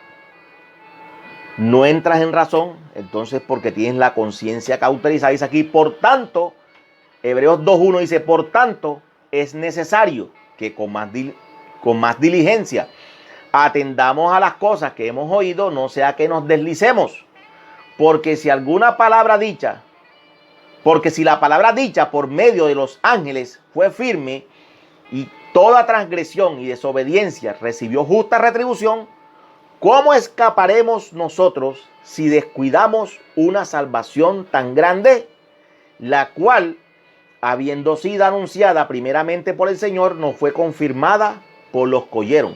no entras en razón, entonces porque tienes la conciencia cauterizada. Dice aquí: por tanto, Hebreos 2.1 dice: por tanto, es necesario que con más diligencia atendamos a las cosas que hemos oído, no sea que nos deslicemos. Porque si la palabra dicha por medio de los ángeles fue firme, y toda transgresión y desobediencia recibió justa retribución, ¿cómo escaparemos nosotros si descuidamos una salvación tan grande, la cual, habiendo sido anunciada primeramente por el Señor, nos fue confirmada por los que oyeron,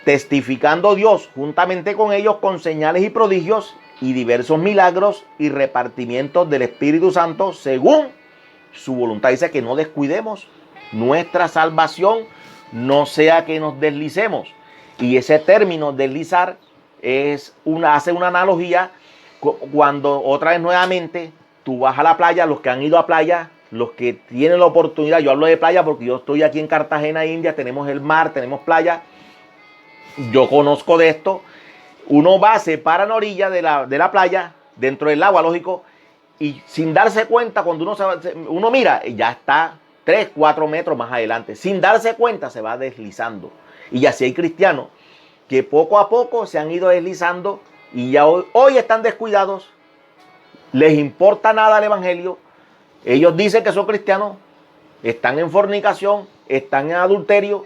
testificando Dios juntamente con ellos con señales y prodigios y diversos milagros y repartimientos del Espíritu Santo según su voluntad? Dice que no descuidemos nuestra salvación, no sea que nos deslicemos. Y ese término deslizar hace una analogía cuando otra vez nuevamente tú vas a la playa. Los que han ido a playa, los que tienen la oportunidad, yo hablo de playa porque yo estoy aquí en Cartagena, India, tenemos el mar, tenemos playa, yo conozco de esto. Uno va, se para en la orilla de la playa, dentro del agua, lógico, y sin darse cuenta, cuando uno mira, ya está 3, 4 metros más adelante. Sin darse cuenta se va deslizando. Y así hay cristianos que poco a poco se han ido deslizando y ya hoy están descuidados. Les importa nada el evangelio. Ellos dicen que son cristianos, están en fornicación, están en adulterio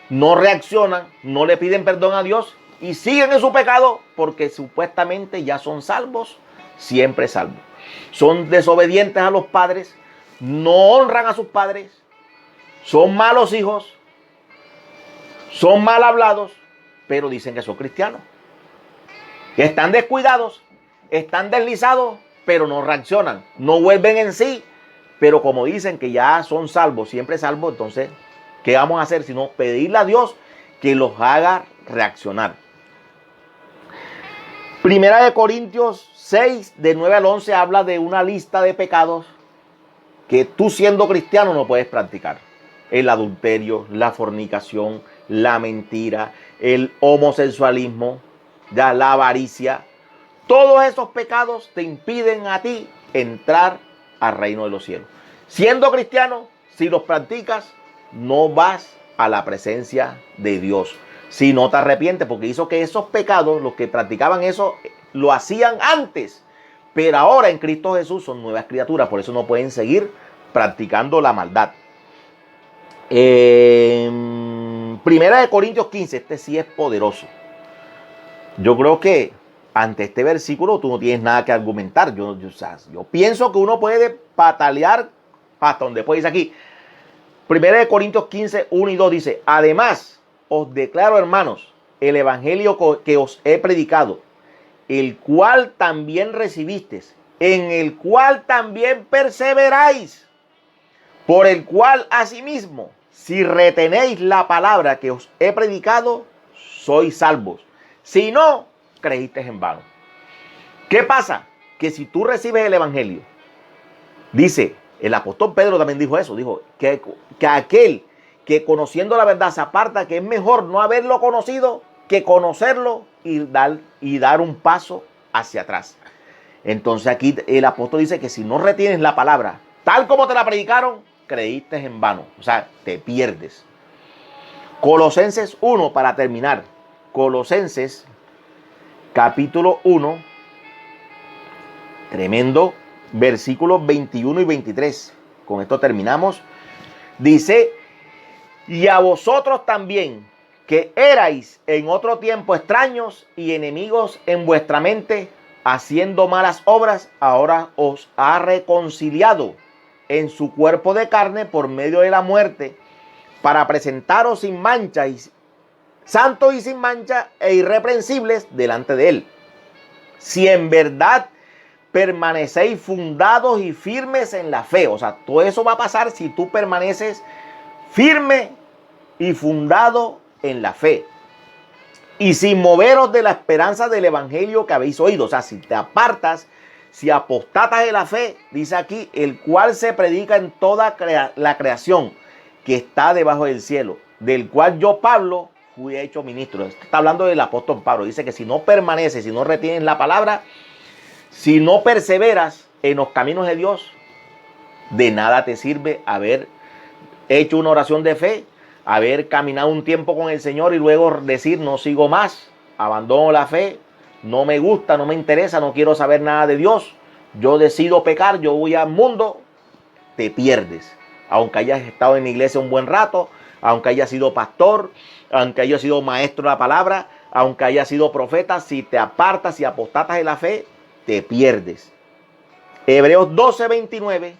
no reaccionan, no le piden perdón a Dios y siguen en su pecado porque supuestamente ya son salvos, siempre salvos. Son desobedientes a los padres, no honran a sus padres, son malos hijos, son mal hablados, pero dicen que son cristianos. Están descuidados, están deslizados, pero no reaccionan, no vuelven en sí. Pero como dicen que ya son salvos, siempre salvos, entonces, ¿qué vamos a hacer? Sino pedirle a Dios que los haga reaccionar. Primera de Corintios 6, de 9 al 11, habla de una lista de pecados que tú siendo cristiano no puedes practicar. El adulterio, la fornicación, la mentira, el homosexualismo, la avaricia. Todos esos pecados te impiden a ti entrar al reino de los cielos. Siendo cristiano, si los practicas, no vas a la presencia de Dios. Si no te arrepientes, porque hizo que esos pecados, los que practicaban eso, lo hacían antes. Pero ahora en Cristo Jesús son nuevas criaturas, por eso no pueden seguir practicando la maldad. Primera de Corintios 15, este sí es poderoso. Yo creo que ante este versículo tú no tienes nada que argumentar. Yo pienso que uno puede patalear hasta donde puede. Dice aquí, Primera de Corintios 15, 1 y 2 dice, además os declaro, hermanos, el evangelio que os he predicado, el cual también recibisteis, en el cual también perseveráis, por el cual asimismo, si retenéis la palabra que os he predicado, sois salvos. Si no, creíste en vano. ¿Qué pasa? Que si tú recibes el evangelio, dice, el apóstol Pedro también dijo eso, dijo que aquel que conociendo la verdad se aparta, que es mejor no haberlo conocido que conocerlo y dar un paso hacia atrás. Entonces aquí el apóstol dice que si no retienes la palabra tal como te la predicaron, creíste en vano, o sea, te pierdes. Colosenses 1, para terminar. Colosenses capítulo 1, tremendo, versículos 21 y 23. Con esto terminamos. Dice, y a vosotros también, que erais en otro tiempo extraños y enemigos en vuestra mente, haciendo malas obras, ahora os ha reconciliado en su cuerpo de carne por medio de la muerte, para presentaros sin mancha y santos y sin mancha e irreprensibles delante de él. Si en verdad permanecéis fundados y firmes en la fe. O sea, todo eso va a pasar si tú permaneces firme y fundado en la fe. Y sin moveros de la esperanza del evangelio que habéis oído. O sea, si te apartas, si apostatas de la fe, dice aquí, el cual se predica en toda la creación que está debajo del cielo, del cual yo, Pablo, fui hecho ministro. Está hablando del apóstol Pablo. Dice que si no permaneces, si no retienes la palabra, si no perseveras en los caminos de Dios, de nada te sirve haber hecho una oración de fe, haber caminado un tiempo con el Señor y luego decir no sigo más, abandono la fe, no me gusta, no me interesa, no quiero saber nada de Dios, yo decido pecar, yo voy al mundo. Te pierdes. Aunque hayas estado en la iglesia un buen rato, aunque hayas sido pastor, aunque hayas sido maestro de la palabra, aunque hayas sido profeta, si te apartas, si apostatas de la fe, te pierdes. Hebreos 12:29.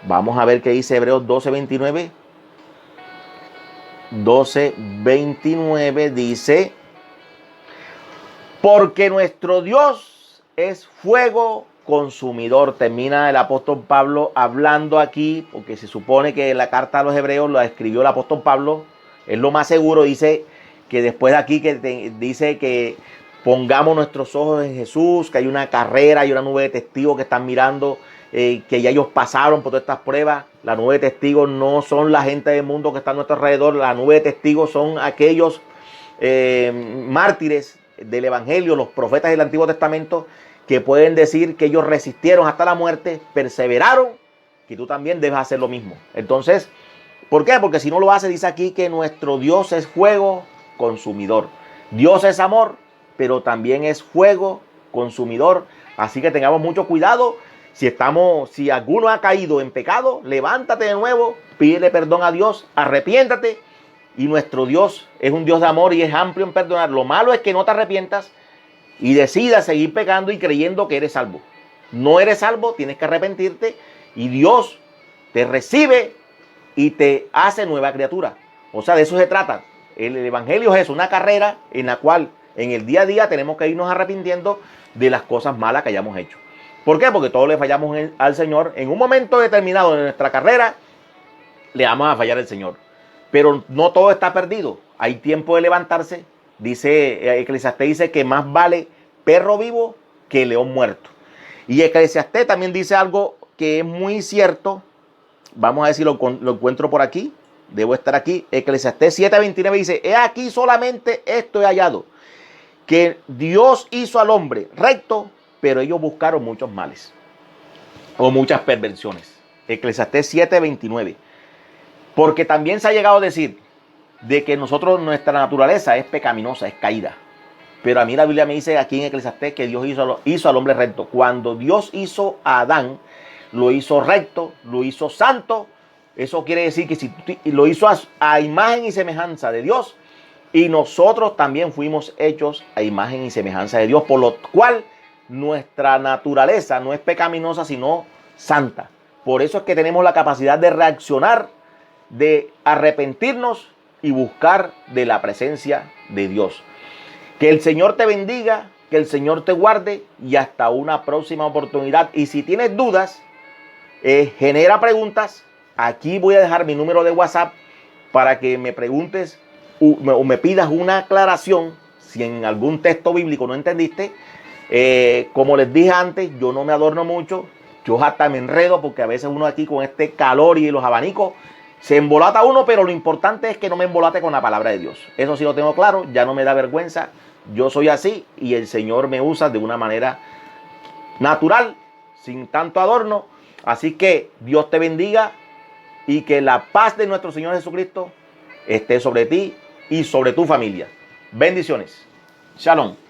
Vamos a ver qué dice Hebreos 12:29. 12:29 dice, porque nuestro Dios es fuego consumidor. Termina el apóstol Pablo hablando aquí, porque se supone que la carta a los hebreos la escribió el apóstol Pablo, es lo más seguro. Dice que después de aquí dice que pongamos nuestros ojos en Jesús, que hay una carrera, hay una nube de testigos que están mirando, que ya ellos pasaron por todas estas pruebas. La nube de testigos no son la gente del mundo que está a nuestro alrededor, la nube de testigos son aquellos mártires del evangelio, los profetas del Antiguo Testamento, que pueden decir que ellos resistieron hasta la muerte, perseveraron, que tú también debes hacer lo mismo. Entonces, ¿por qué? Porque si no lo hace, dice aquí que nuestro Dios es fuego consumidor. Dios es amor, pero también es fuego consumidor. Así que tengamos mucho cuidado. Si alguno ha caído en pecado, levántate de nuevo, pídele perdón a Dios, arrepiéntate Y nuestro Dios es un Dios de amor y es amplio en perdonar. Lo malo es que no te arrepientas y decidas seguir pecando y creyendo que eres salvo. No eres salvo, tienes que arrepentirte y Dios te recibe y te hace nueva criatura. O sea, de eso se trata. El evangelio es eso, una carrera en la cual en el día a día tenemos que irnos arrepintiendo de las cosas malas que hayamos hecho. ¿Por qué? Porque todos le fallamos al Señor. En un momento determinado de nuestra carrera le vamos a fallar al Señor. Pero no todo está perdido. Hay tiempo de levantarse. Dice Eclesiastés, dice que más vale perro vivo que león muerto. Y Eclesiastés también dice algo que es muy cierto. Vamos a ver si lo encuentro por aquí. Debo estar aquí. Eclesiastés 7:29 dice, he aquí solamente esto he hallado, que Dios hizo al hombre recto, pero ellos buscaron muchos males o muchas perversiones. Eclesiastés 7:29. Porque también se ha llegado a decir de que nuestra naturaleza es pecaminosa, es caída. Pero a mí la Biblia me dice aquí en Eclesiastés que Dios hizo al hombre recto. Cuando Dios hizo a Adán, lo hizo recto, lo hizo santo. Eso quiere decir que si lo hizo a imagen y semejanza de Dios, y nosotros también fuimos hechos a imagen y semejanza de Dios, por lo cual nuestra naturaleza no es pecaminosa, sino santa. Por eso es que tenemos la capacidad de reaccionar, de arrepentirnos y buscar de la presencia de Dios. Que el Señor te bendiga, que el Señor te guarde y hasta una próxima oportunidad. Y si tienes dudas, genera preguntas. Aquí voy a dejar mi número de WhatsApp para que me preguntes o me pidas una aclaración si en algún texto bíblico no entendiste. Como les dije antes, yo no me adorno mucho. Yo hasta me enredo porque a veces uno aquí con este calor y los abanicos se embolata uno, pero lo importante es que no me embolate con la palabra de Dios. Eso sí lo tengo claro, ya no me da vergüenza. Yo soy así y el Señor me usa de una manera natural, sin tanto adorno. Así que Dios te bendiga y que la paz de nuestro Señor Jesucristo esté sobre ti y sobre tu familia. Bendiciones. Shalom.